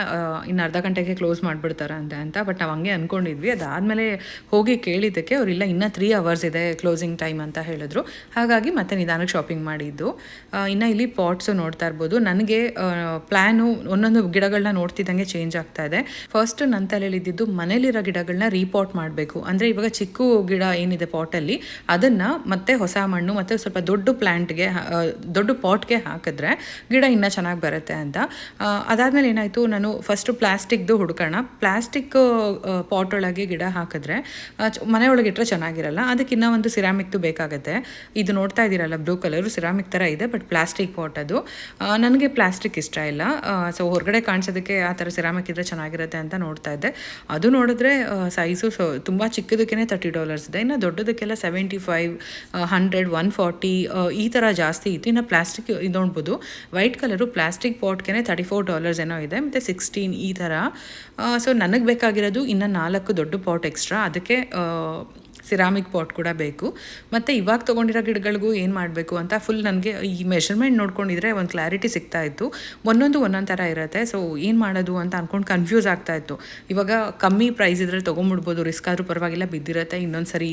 A: ಇನ್ನು ಅರ್ಧ ಗಂಟೆಗೆ ಕ್ಲೋಸ್ ಮಾಡಿಬಿಡ್ತಾರೆ ಅಂತ. ಬಟ್ ನಾವು ಹಂಗೆ ಅಂದ್ಕೊಂಡಿದ್ವಿ. ಅದಾದಮೇಲೆ ಹೋಗಿ ಕೇಳಿದ್ದಕ್ಕೆ ಅವರಿಲ್ಲ, ಇನ್ನೂ 3 hours ಇದೆ ಕ್ಲೋಸಿಂಗ್ ಟೈಮ್ ಅಂತ ಹೇಳಿದ್ರು. ಹಾಗಾಗಿ ಮತ್ತೆ ನಿಧಾನಕ್ಕೆ ಶಾಪಿಂಗ್ ಮಾಡಿದ್ದು. ಇನ್ನು ಇಲ್ಲಿ ಪಾಟ್ಸು ನೋಡ್ತಾ ಇರ್ಬೋದು. ನನಗೆ ಪ್ಲ್ಯಾನು ಒಂದೊಂದು ಗಿಡಗಳನ್ನ ನೋಡ್ತಿದ್ದಂಗೆ ಚೇಂಜ್ ಆಗ್ತಾ ಇದೆ. ಫಸ್ಟ್ ನನ್ನ ತಲೆಯಲ್ಲಿ ಇದ್ದಿದ್ದು ಮನೇಲಿರೋ ಗಿಡಗಳನ್ನ ರೀಪಾಟ್ ಮಾಡಬೇಕು. ಅಂದರೆ ಇವಾಗ ಚಿಕ್ಕ ಗಿಡ ಏನಿದೆ ಪಾಟಲ್ಲಿ, ಅದನ್ನು ಮತ್ತೆ ಹೊಸ ಮಣ್ಣು ಮತ್ತು ಸ್ವಲ್ಪ ದೊಡ್ಡ ಪ್ಲ್ಯಾಂಟ್ಗೆ, ದೊಡ್ಡ ಪಾಟ್ಗೆ ಹಾಕಿದ್ರೆ ಗಿಡ ಇನ್ನೂ ಚೆನ್ನಾಗಿ ಬರುತ್ತೆ ಅಂತ. ಅದಾದಮೇಲೆ ಏನಾಯಿತು, ನಾನು ಫಸ್ಟು ಪ್ಲಾಸ್ಟಿಕ್ದು ಹುಡ್ಕೋಣ. ಪ್ಲಾಸ್ಟಿಕ್ ಪಾಟ್ ಒಳಗೆ ಗಿಡ ಹಾಕಿದ್ರೆ ಮನೆಯೊಳಗೆ ಇಟ್ಟರೆ ಚೆನ್ನಾಗಿರಲ್ಲ. ಅದಕ್ಕೆ ಇನ್ನೂ ಒಂದು ಸಿರಾಮಿಕ್ದು ಬೇಕಾಗುತ್ತೆ. ಇದು ನೋಡ್ತಾ ಇದ್ದೀರಲ್ಲ, ಬ್ಲೂ ಕಲರು ಸಿರಾಮಿಕ್ ಥರ ಇದೆ, ಬಟ್ ಪ್ಲಾಸ್ಟಿಕ್ ಪಾಟ್ ಅದು. ನನಗೆ ಪ್ಲಾಸ್ಟಿಕ್ ಇಷ್ಟ ಇಲ್ಲ. ಸೊ ಹೊರಗಡೆ ಕಾಣಿಸೋದಕ್ಕೆ ಆ ಥರ ಸಿರಾಮಿಕ್ ಇದ್ದರೆ ಚೆನ್ನಾಗಿರುತ್ತೆ ಅಂತ ನೋಡ್ತಾ ಇದ್ದೆ. ಅದು ನೋಡಿದ್ರೆ ಸೈಜು ತುಂಬ ಚಿಕ್ಕದಕ್ಕೇ $30 ಇದೆ. ಇನ್ನು ದೊಡ್ಡದಕ್ಕೆಲ್ಲ 75, 100, 140 ಈ ಥರ ಜಾಸ್ತಿ ಇತ್ತು. ಇನ್ನು ಪ್ಲಾಸ್ಟಿಕ್ ಇದು ನೋಡ್ಬೋದು, ವೈಟ್ ಕಲರು ಪ್ಲಾಸ್ಟಿಕ್ ಪಾಟ್ಗೆ $34 ಏನೋ ಇದೆ, ಮತ್ತು 16 ಈ ಥರ. ಸೊ ನನಗೆ ಬೇಕಾಗಿರೋದು ಇನ್ನು 4 ದೊಡ್ಡ ಪಾಟ್ ಎಕ್ಸ್ಟ್ರಾ. ಅದಕ್ಕೆ ಸಿರಾಮಿಕ್ ಪಾಟ್ ಕೂಡ ಬೇಕು. ಮತ್ತು ಇವಾಗ ತೊಗೊಂಡಿರೋ ಗಿಡಗಳಿಗೂ ಏನು ಮಾಡಬೇಕು ಅಂತ ಫುಲ್ ನನಗೆ ಈ ಮೆಷರ್ಮೆಂಟ್ ನೋಡ್ಕೊಂಡಿದ್ರೆ ಒಂದು ಕ್ಲಾರಿಟಿ ಸಿಗ್ತಾಯಿತ್ತು. ಒಂದೊಂದು ಥರ ಇರುತ್ತೆ. ಸೊ ಏನು ಮಾಡೋದು ಅಂತ ಅಂದ್ಕೊಂಡು ಕನ್ಫ್ಯೂಸ್ ಆಗ್ತಾಯಿತ್ತು. ಇವಾಗ ಕಮ್ಮಿ ಪ್ರೈಸ್ ಇದ್ದರೆ ತೊಗೊಂಬಿಡ್ಬೋದು, ರಿಸ್ಕ್ ಆದರೂ ಪರವಾಗಿಲ್ಲ, ಬಿದ್ದಿರುತ್ತೆ, ಇನ್ನೊಂದು ಸರಿ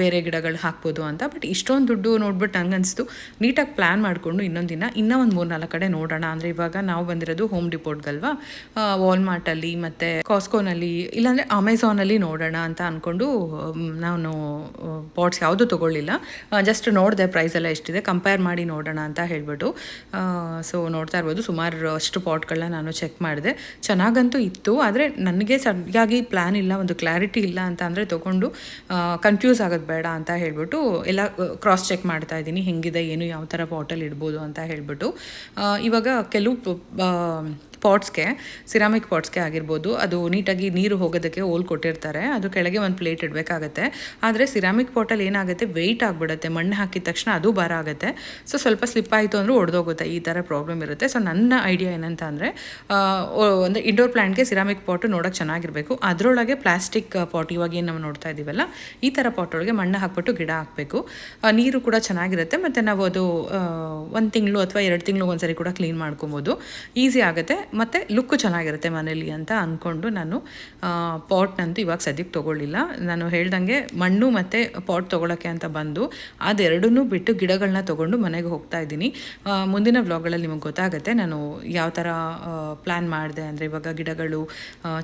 A: ಬೇರೆ ಗಿಡಗಳು ಹಾಕ್ಬೋದು ಅಂತ. ಬಟ್ ಇಷ್ಟೊಂದು ದುಡ್ಡು ನೋಡ್ಬಿಟ್ಟು ನಂಗೆ ಅನಿಸ್ತು, ನೀಟಾಗಿ ಪ್ಲ್ಯಾನ್ ಮಾಡಿಕೊಂಡು ಇನ್ನೊಂದು ದಿನ ಇನ್ನೂ ಒಂದು 3-4 ಕಡೆ ನೋಡೋಣ. ಅಂದರೆ ಇವಾಗ ನಾವು ಬಂದಿರೋದು ಹೋಮ್ ಡಿಪೋಟ್ಗಲ್ವಾ, ವಾಲ್ಮಾರ್ಟಲ್ಲಿ ಮತ್ತು ಕಾಸ್ಕೋನಲ್ಲಿ, ಇಲ್ಲಾಂದರೆ ಅಮೆಝಾನಲ್ಲಿ ನೋಡೋಣ ಅಂತ ಅಂದ್ಕೊಂಡು ನಾನು ಪಾಟ್ಸ್ ಯಾವುದೂ ತೊಗೊಳ್ಳಿಲ್ಲ. ಜಸ್ಟ್ ನೋಡಿದೆ ಪ್ರೈಸ್ ಎಲ್ಲ ಎಷ್ಟಿದೆ, ಕಂಪೇರ್ ಮಾಡಿ ನೋಡೋಣ ಅಂತ ಹೇಳಿಬಿಟ್ಟು. ಸೊ ನೋಡ್ತಾ ಇರ್ಬೋದು, ಸುಮಾರು ಅಷ್ಟು ಪಾಟ್ಗಳನ್ನ ನಾನು ಚೆಕ್ ಮಾಡಿದೆ. ಚೆನ್ನಾಗಂತೂ ಇತ್ತು, ಆದರೆ ನನಗೆ ಸರಿಯಾಗಿ ಪ್ಲ್ಯಾನ್ ಇಲ್ಲ, ಒಂದು ಕ್ಲಾರಿಟಿ ಇಲ್ಲ ಅಂತ ಅಂದರೆ ತೊಗೊಂಡು ಕನ್ಫ್ಯೂಸ್ ಆಗೋದು ಬೇಡ ಅಂತ ಹೇಳಿಬಿಟ್ಟು ಎಲ್ಲ ಕ್ರಾಸ್ ಚೆಕ್ ಮಾಡ್ತಾ ಇದ್ದೀನಿ, ಹೆಂಗಿದೆ ಏನು, ಯಾವ ಥರ ಪಾಟಲ್ಲಿ ಇಡ್ಬೋದು ಅಂತ ಹೇಳಿಬಿಟ್ಟು. ಇವಾಗ ಕೆಲವು ಪಾಟ್ಸ್ಗೆ, ಸಿರಾಮಿಕ್ ಪಾಟ್ಸ್ಗೆ ಆಗಿರ್ಬೋದು, ಅದು ನೀಟಾಗಿ ನೀರು ಹೋಗೋದಕ್ಕೆ ಹೋಲ್ ಕೊಟ್ಟಿರ್ತಾರೆ, ಅದು ಕೆಳಗೆ ಒಂದು ಪ್ಲೇಟ್ ಇಡಬೇಕಾಗತ್ತೆ. ಆದರೆ ಸಿರಾಮಿಕ್ ಪಾಟಲ್ಲಿ ಏನಾಗುತ್ತೆ, ವೆಯ್ಟ್ ಆಗಿಬಿಡುತ್ತೆ, ಮಣ್ಣು ಹಾಕಿದ ತಕ್ಷಣ ಅದು ಭಾರ ಆಗುತ್ತೆ. ಸೊ ಸ್ವಲ್ಪ ಸ್ಲಿಪ್ ಆಯಿತು ಅಂದರೂ ಒಡೆದೋಗುತ್ತೆ, ಈ ಥರ ಪ್ರಾಬ್ಲಮ್ ಇರುತ್ತೆ. ಸೊ ನನ್ನ ಐಡಿಯಾ ಏನಂತ ಅಂದರೆ, ಒಂದು ಇಂಡೋರ್ ಪ್ಲ್ಯಾಂಟ್ಗೆ ಸಿರಾಮಿಕ್ ಪಾಟು ನೋಡೋಕ್ಕೆ ಚೆನ್ನಾಗಿರಬೇಕು. ಅದರೊಳಗೆ ಪ್ಲಾಸ್ಟಿಕ್ ಪಾಟ್, ಇವಾಗ ಏನು ನಾವು ನೋಡ್ತಾ ಇದ್ದೀವಲ್ಲ, ಈ ಥರ ಪಾಟ್ ಒಳಗೆ ಮಣ್ಣು ಹಾಕ್ಬಿಟ್ಟು ಗಿಡ ಹಾಕಬೇಕು. ನೀರು ಕೂಡ ಚೆನ್ನಾಗಿರುತ್ತೆ, ಮತ್ತು ನಾವು ಅದು 1 ತಿಂಗಳು ಅಥವಾ 2 ತಿಂಗಳು ಒಂದ್ಸರಿ ಕೂಡ ಕ್ಲೀನ್ ಮಾಡ್ಕೊಬೋದು, ಈಸಿ ಆಗುತ್ತೆ. ಮತ್ತು ಲುಕ್ಕು ಚೆನ್ನಾಗಿರುತ್ತೆ ಮನೇಲಿ ಅಂತ ಅಂದ್ಕೊಂಡು ನಾನು ಪಾಟ್ನಂತೂ ಇವಾಗ ಸದ್ಯಕ್ಕೆ ತೊಗೊಳ್ಳಿಲ್ಲ. ನಾನು ಹೇಳ್ದಂಗೆ ಮಣ್ಣು ಮತ್ತು ಪಾಟ್ ತೊಗೊಳಕ್ಕೆ ಅಂತ ಬಂದು ಅದೆರಡನ್ನೂ ಬಿಟ್ಟು ಗಿಡಗಳನ್ನ ತೊಗೊಂಡು ಮನೆಗೆ ಹೋಗ್ತಾ ಇದ್ದೀನಿ. ಮುಂದಿನ ವ್ಲಾಗ್ಗಳಲ್ಲಿ ನಿಮಗೆ ಗೊತ್ತಾಗುತ್ತೆ ನಾನು ಯಾವ ಥರ ಪ್ಲ್ಯಾನ್ ಮಾಡಿದೆ, ಅಂದರೆ ಇವಾಗ ಗಿಡಗಳು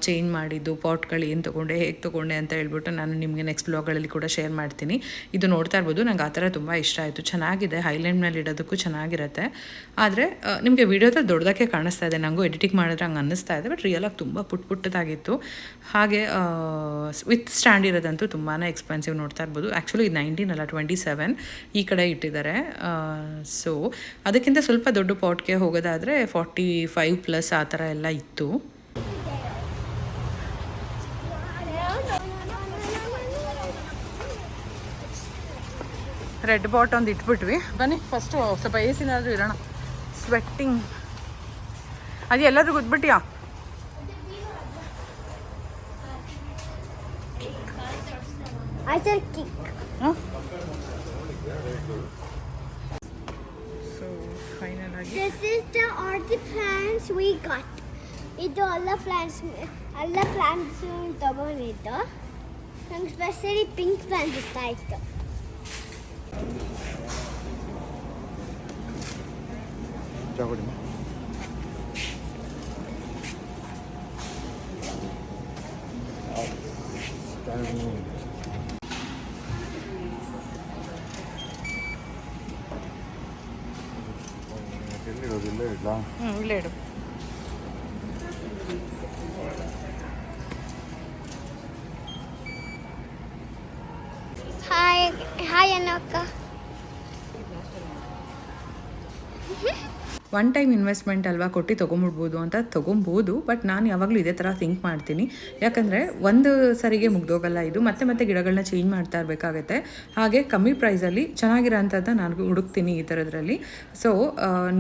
A: ಚೇಂಜ್ ಮಾಡಿದ್ದು, ಪಾಟ್ಗಳು ಏನು ತೊಗೊಂಡೆ, ಹೇಗೆ ತೊಗೊಂಡೆ ಅಂತ ಹೇಳ್ಬಿಟ್ಟು ನಾನು ನಿಮಗೆ ನೆಕ್ಸ್ಟ್ ವ್ಲಾಗ್ಗಳಲ್ಲಿ ಕೂಡ ಶೇರ್ ಮಾಡ್ತೀನಿ. ಇದು ನೋಡ್ತಾ ಇರ್ಬೋದು, ನಂಗೆ ಆ ಥರ ತುಂಬ ಇಷ್ಟ ಆಯಿತು. ಚೆನ್ನಾಗಿದೆ, ಹೈಲ್ಯಾಂಡ್ ಮೇಲೆ ಇಡೋದಕ್ಕೂ ಚೆನ್ನಾಗಿರುತ್ತೆ. ಆದರೆ ನಿಮಗೆ ವೀಡಿಯೋದಲ್ಲಿ ದೊಡ್ಡದಕ್ಕೆ ಕಾಣಿಸ್ತಾ ಇದೆ, ನನಗೂ ಎಡಿಟಿಂಗ್ ಮಾಡಿದ್ರೆ ಹಂಗೆ ಅನ್ನಿಸ್ತಾ ಇದೆ. ಬಟ್ ರಿಯಲಾಗಿ ತುಂಬ ಪುಟ್ಟದಾಗಿತ್ತು. ಹಾಗೆ ವಿತ್ ಸ್ಟ್ಯಾಂಡ್ ಇರೋದಂತೂ ತುಂಬಾ ಎಕ್ಸ್ಪೆನ್ಸಿವ್. ನೋಡ್ತಾ ಇರ್ಬೋದು, ಆ್ಯಕ್ಚುಲಿ ಇದು 19 ಅಲ್ಲ 27 ಈ ಕಡೆ ಇಟ್ಟಿದ್ದಾರೆ. ಸೊ ಅದಕ್ಕಿಂತ ಸ್ವಲ್ಪ ದೊಡ್ಡ ಪಾಟ್ಗೆ ಹೋಗೋದಾದರೆ 45+ ಆ ಥರ ಎಲ್ಲ ಇತ್ತು. ರೆಡ್ ಬಾಟ್ ಒಂದು ಇಟ್ಬಿಟ್ವಿ. ಬನ್ನಿ ಫಸ್ಟು ಸ್ವಲ್ಪ ಏಸಿನಾದರೂ ಇರೋಣ. ಸ್ವೆಟ್ಟಿಂಗ್ ಅದು ಎಲ್ಲಾದರೂ ಗೊತ್ಬಿಟ್ಟಿಯಾ? ಹಾಂ, ಸೊ ಫೈನಲ್ ಆಗಿ
B: This is all the plants we got. ಇದು ಎಲ್ಲ plants ತಗೊಂಡಿದ್ದು. ನಂಗೆ ಸ್ಪೆಷಲಿ ಪಿಂಕ್ ಪ್ಲಾಂಟ್ ಇಷ್ಟ ಆಯಿತು.
C: ಎಲ್ಲಿರೋದಿಲ್ಲ ಇಲ್ಲ.
A: ಇಲ್ಲೇ ಇಡು.
B: ಹಾಯ್ ಅನ್ನಕ್ಕ.
A: ಒನ್ ಟೈಮ್ ಇನ್ವೆಸ್ಟ್ಮೆಂಟ್ ಅಲ್ವಾ, ಕೊಟ್ಟು ತೊಗೊಂಬಿಡ್ಬೋದು ಅಂತ ತೊಗೊಬೋದು. ಬಟ್ ನಾನು ಯಾವಾಗಲೂ ಇದೇ ಥರ ಥಿಂಕ್ ಮಾಡ್ತೀನಿ. ಯಾಕಂದರೆ ಒಂದು ಸರಿಗೆ ಮುಗ್ದೋಗಲ್ಲ ಇದು, ಮತ್ತೆ ಗಿಡಗಳನ್ನ ಚೇಂಜ್ ಮಾಡ್ತಾ ಇರಬೇಕಾಗತ್ತೆ. ಹಾಗೆ ಕಮ್ಮಿ ಪ್ರೈಸಲ್ಲಿ ಚೆನ್ನಾಗಿರೋ ಅಂಥದ್ದನ್ನ ನಾನು ಹುಡುಕ್ತೀನಿ ಈ ಥರದ್ರಲ್ಲಿ. ಸೊ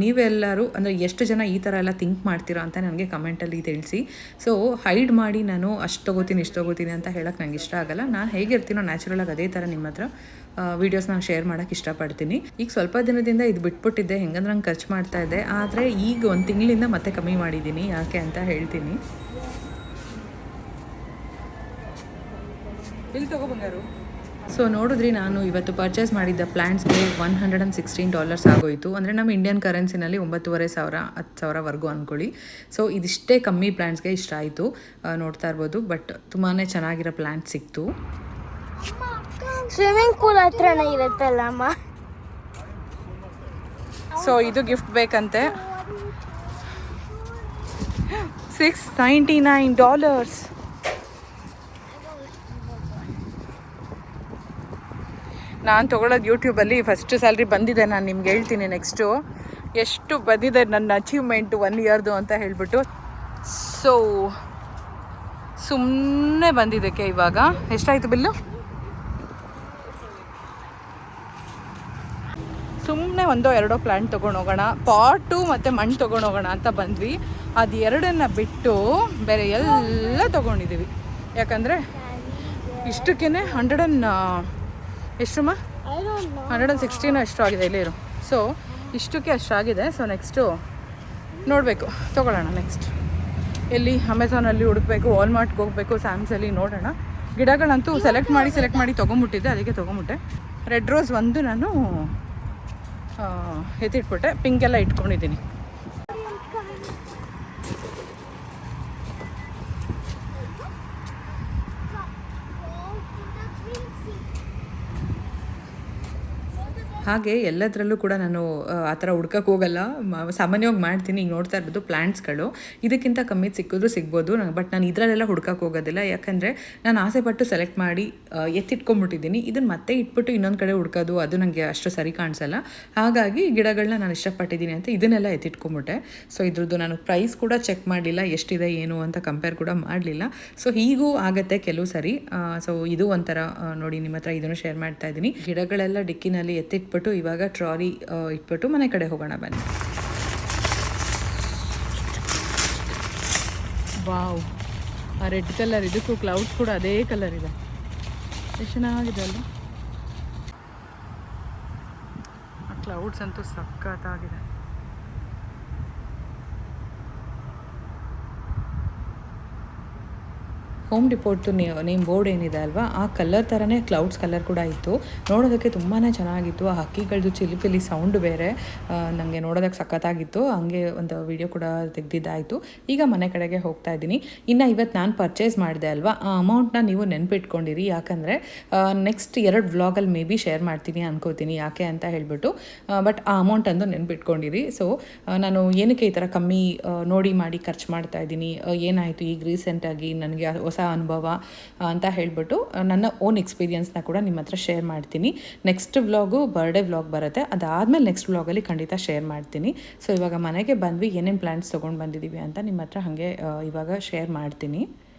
A: ನೀವೆಲ್ಲರೂ ಅಂದರೆ ಎಷ್ಟು ಜನ ಈ ಥರ ಎಲ್ಲ ಥಿಂಕ್ ಮಾಡ್ತೀರಾ ಅಂತ ನನಗೆ ಕಮೆಂಟಲ್ಲಿ ತಿಳಿಸಿ. ಸೊ ಹೈಡ್ ಮಾಡಿ ನಾನು ಅಷ್ಟು ತೊಗೋತೀನಿ ಇಷ್ಟು ತೊಗೋತೀನಿ ಅಂತ ಹೇಳೋಕ್ಕೆ ನಂಗೆ ಇಷ್ಟ ಆಗಲ್ಲ. ನಾನು ಹೇಗಿರ್ತೀನೋ ನ್ಯಾಚುರಲಾಗಿ ಅದೇ ಥರ ನಿಮ್ಮ ಹತ್ರ ವೀಡಿಯೋಸ್ ನಾನು ಶೇರ್ ಮಾಡೋಕ್ಕೆ ಇಷ್ಟಪಡ್ತೀನಿ. ಈಗ ಸ್ವಲ್ಪ ದಿನದಿಂದ ಇದು ಬಿಟ್ಬಿಟ್ಟಿದ್ದೆ, ಹೆಂಗಂದ್ರೆ ನಂಗೆ ಖರ್ಚು ಮಾಡ್ತಾ ಇದ್ದೆ. ಆದರೆ ಈಗ 1 ತಿಂಗಳಿಂದ ಮತ್ತೆ ಕಮ್ಮಿ ಮಾಡಿದ್ದೀನಿ. ಯಾಕೆ ಅಂತ ಹೇಳ್ತೀನಿ. ಇಲ್ಲಿ ತಗೊಬಂಗಾರು. ಸೊ ನೋಡಿದ್ರಿ, ನಾನು ಇವತ್ತು ಪರ್ಚೇಸ್ ಮಾಡಿದ್ದ ಪ್ಲ್ಯಾಂಟ್ಸ್ಗೆ $116 ಆಗೋಯಿತು. ಅಂದರೆ ನಮ್ಮ ಇಂಡಿಯನ್ ಕರೆನ್ಸಿನಲ್ಲಿ 9,500 10,000ವರೆಗೂ ಅಂದ್ಕೊಳ್ಳಿ. ಸೊ ಇದಿಷ್ಟೇ ಕಮ್ಮಿ ಪ್ಲ್ಯಾಂಟ್ಸ್ಗೆ ಇಷ್ಟ ಆಯಿತು. ನೋಡ್ತಾ ಇರ್ಬೋದು. ಬಟ್ ತುಂಬಾ ಚೆನ್ನಾಗಿರೋ ಪ್ಲ್ಯಾಂಟ್ ಸಿಕ್ತು.
B: ಸ್ವಿಮ್ಮಿಂಗ್ ಪೂಲ್ ಹತ್ರನೇ ಇರುತ್ತಲ್ಲ ಅಮ್ಮ.
A: ಸೊ ಇದು ಗಿಫ್ಟ್ ಬೇಕಂತೆ. $699. ನಾನು ತೊಗೊಳೋದು ಯೂಟ್ಯೂಬಲ್ಲಿ ಫಸ್ಟ್ ಸ್ಯಾಲ್ರಿ ಬಂದಿದೆ. ನಾನು ನಿಮ್ಗೆ ಹೇಳ್ತೀನಿ ನೆಕ್ಸ್ಟು ಎಷ್ಟು ಬಂದಿದೆ ನನ್ನ ಅಚೀವ್ಮೆಂಟು 1 ಇಯರ್ದು ಅಂತ ಹೇಳ್ಬಿಟ್ಟು. ಸೊ ಸುಮ್ಮನೆ ಬಂದಿದ್ದಕ್ಕೆ ಇವಾಗ ಎಷ್ಟಾಯಿತು ಬಿಲ್ಲು? ಸುಮ್ಮನೆ 1-2 ಪ್ಲ್ಯಾಂಟ್ ತೊಗೊಂಡೋಗೋಣ, ಪಾಟು ಮತ್ತು ಮಣ್ಣು ತೊಗೊಂಡೋಗೋಣ ಅಂತ ಬಂದ್ವಿ. ಅದು ಎರಡನ್ನು ಬಿಟ್ಟು ಬೇರೆ ಎಲ್ಲ ತೊಗೊಂಡಿದ್ದೀವಿ. ಯಾಕಂದರೆ ಇಷ್ಟಕ್ಕೇ 116 ಅಷ್ಟು ಆಗಿದೆ ಇಲ್ಲಿರು. ಸೊ ಇಷ್ಟಕ್ಕೆ ಅಷ್ಟಾಗಿದೆ. ಸೊ ನೆಕ್ಸ್ಟು ನೋಡಬೇಕು, ತೊಗೊಳ್ಳೋಣ. ನೆಕ್ಸ್ಟ್ ಎಲ್ಲಿ ಅಮೆಝಾನಲ್ಲಿ ಹುಡುಕಬೇಕು, ವಾಲ್ಮಾರ್ಟ್ಗೆ ಹೋಗಬೇಕು, ಸ್ಯಾಮ್ಸಲ್ಲಿ ನೋಡೋಣ. ಗಿಡಗಳಂತೂ ಸೆಲೆಕ್ಟ್ ಮಾಡಿ ತೊಗೊಂಬಿಟ್ಟಿದ್ದೆ, ಅದಕ್ಕೆ ತೊಗೊಂಬಿಟ್ಟೆ. ರೆಡ್ ರೋಸ್ ಒಂದು ನಾನು ಎತ್ತಿಟ್ಬಿಟ್ಟೆ, ಪಿಂಕೆಲ್ಲ ಇಟ್ಕೊಂಡಿದ್ದೀನಿ. ಹಾಗೆ ಎಲ್ಲದರಲ್ಲೂ ಕೂಡ ನಾನು ಆ ಥರ ಹುಡ್ಕಕ್ಕೆ ಹೋಗಲ್ಲ, ಸಾಮಾನ್ಯವಾಗಿ ಮಾಡ್ತೀನಿ. ಈಗ ನೋಡ್ತಾ ಇರ್ಬೋದು ಪ್ಲ್ಯಾಂಟ್ಸ್ಗಳು ಇದಕ್ಕಿಂತ ಕಮ್ಮಿ ಸಿಕ್ಕಿದ್ರು ಸಿಗ್ಬೋದು. ಬಟ್ ನಾನು ಇದರಲ್ಲೆಲ್ಲ ಹುಡ್ಕಕ್ಕೆ ಹೋಗೋದಿಲ್ಲ. ಯಾಕಂದರೆ ನಾನು ಆಸೆ ಪಟ್ಟು ಸೆಲೆಕ್ಟ್ ಮಾಡಿ ಎತ್ತಿಟ್ಕೊಂಡ್ಬಿಟ್ಟಿದ್ದೀನಿ. ಇದನ್ನು ಮತ್ತೆ ಇಟ್ಬಿಟ್ಟು ಇನ್ನೊಂದು ಕಡೆ ಹುಡ್ಕೋದು ಅದು ನನಗೆ ಅಷ್ಟು ಸರಿ ಕಾಣಿಸಲ್ಲ. ಹಾಗಾಗಿ ಗಿಡಗಳನ್ನ ನಾನು ಇಷ್ಟಪಟ್ಟಿದ್ದೀನಿ ಅಂತ ಇದನ್ನೆಲ್ಲ ಎತ್ತಿಟ್ಕೊಂಬಿಟ್ಟೆ. ಸೊ ಇದ್ರದ್ದು ನಾನು ಪ್ರೈಸ್ ಕೂಡ ಚೆಕ್ ಮಾಡಲಿಲ್ಲ, ಎಷ್ಟಿದೆ ಏನು ಅಂತ ಕಂಪೇರ್ ಕೂಡ ಮಾಡಲಿಲ್ಲ. ಸೊ ಹೀಗೂ ಆಗುತ್ತೆ ಕೆಲವು ಸರಿ. ಸೊ ಇದು ಒಂಥರ ನೋಡಿ, ನಿಮ್ಮ ಹತ್ರ ಇದನ್ನು ಶೇರ್ ಮಾಡ್ತಾ ಇದ್ದೀನಿ. ಗಿಡಗಳೆಲ್ಲ ಡಿಕ್ಕಿನಲ್ಲಿ ಎತ್ತಿಟ್ಬಿಟ್ಟು ಇವಾಗ ಟ್ರಾಲಿ ಇಟ್ಬಿಟ್ಟು ಮನೆ ಕಡೆ ಹೋಗೋಣ ಬನ್ನಿ. ವಾವ್, ಆ ರೆಡ್ ಕಲರ್ ಇದಕ್ಕೂ ಕ್ಲೌಡ್ಸ್ ಕೂಡ ಅದೇ ಕಲರ್ ಇದೆ. ಎಷ್ಟು ಚೆನ್ನಾಗಿದೆ ಅಲ್ಲ, ಆ ಕ್ಲೌಡ್ಸ್ ಅಂತೂ ಸಖತ್ತಾಗಿದೆ. ಹೋಮ್ ಡಿಪೋಟ್ದು ನೇಮ್ ಬೋರ್ಡ್ ಏನಿದೆ ಅಲ್ವಾ ಆ ಕಲರ್ ಥರನೇ ಕ್ಲೌಡ್ಸ್ ಕಲರ್ ಕೂಡ ಇತ್ತು. ನೋಡೋದಕ್ಕೆ ತುಂಬಾ ಚೆನ್ನಾಗಿತ್ತು. ಆ ಹಕ್ಕಿಗಳದ್ದು ಚಿಲಿಪಿಲಿ ಸೌಂಡ್ ಬೇರೆ ನನಗೆ ನೋಡೋದಕ್ಕೆ ಸಖತ್ತಾಗಿತ್ತು. ಹಂಗೆ ಒಂದು ವಿಡಿಯೋ ಕೂಡ ತೆಗೆದಿದ್ದಾಯಿತು. ಈಗ ಮನೆ ಕಡೆಗೆ ಹೋಗ್ತಾ ಇದ್ದೀನಿ. ಇನ್ನು ಇವತ್ತು ನಾನು ಪರ್ಚೇಸ್ ಮಾಡಿದೆ ಅಲ್ವಾ, ಆ ಅಮೌಂಟ್ನ ನೀವು ನೆನ್ಪಿಟ್ಕೊಂಡಿರಿ. ಯಾಕಂದರೆ ನೆಕ್ಸ್ಟ್ 2 ವ್ಲಾಗಲ್ಲಿ ಮೇ ಬಿ ಶೇರ್ ಮಾಡ್ತೀನಿ ಅನ್ಕೋತೀನಿ, ಯಾಕೆ ಅಂತ ಹೇಳಿಬಿಟ್ಟು. ಬಟ್ ಆ ಅಮೌಂಟ್ ಅಂದು ನೆನ್ಪಿಟ್ಕೊಂಡಿರಿ. ಸೊ ನಾನು ಏನಕ್ಕೆ ಈ ಥರ ಕಮ್ಮಿ ನೋಡಿ ಮಾಡಿ ಖರ್ಚು ಮಾಡ್ತಾ ಇದ್ದೀನಿ, ಏನಾಯಿತು ಈಗ ರೀಸೆಂಟಾಗಿ ನನಗೆ ಹೊಸ ಅನುಭವ ಅಂತ ಹೇಳಿಬಿಟ್ಟು ನನ್ನ ಓನ್ ಎಕ್ಸ್ಪೀರಿಯನ್ಸ್ನ ಕೂಡ ನಿಮ್ಮ ಹತ್ರ ಶೇರ್ ಮಾಡ್ತೀನಿ. ನೆಕ್ಸ್ಟ್ ವ್ಲಾಗು ಬರ್ಡೇ ವ್ಲಾಗ್ ಬರುತ್ತೆ, ಅದಾದಮೇಲೆ ನೆಕ್ಸ್ಟ್ ವ್ಲಾಗಲ್ಲಿ ಖಂಡಿತ ಶೇರ್ ಮಾಡ್ತೀನಿ. ಸೊ ಇವಾಗ ಮನೆಗೆ ಬಂದ್ವಿ, ಏನೇನು ಪ್ಲ್ಯಾನ್ಸ್ ತೊಗೊಂಡು ಬಂದಿದ್ದೀವಿ ಅಂತ ನಿಮ್ಮ ಹತ್ರ ಹಾಗೆ ಇವಾಗ ಶೇರ್ ಮಾಡ್ತೀನಿ.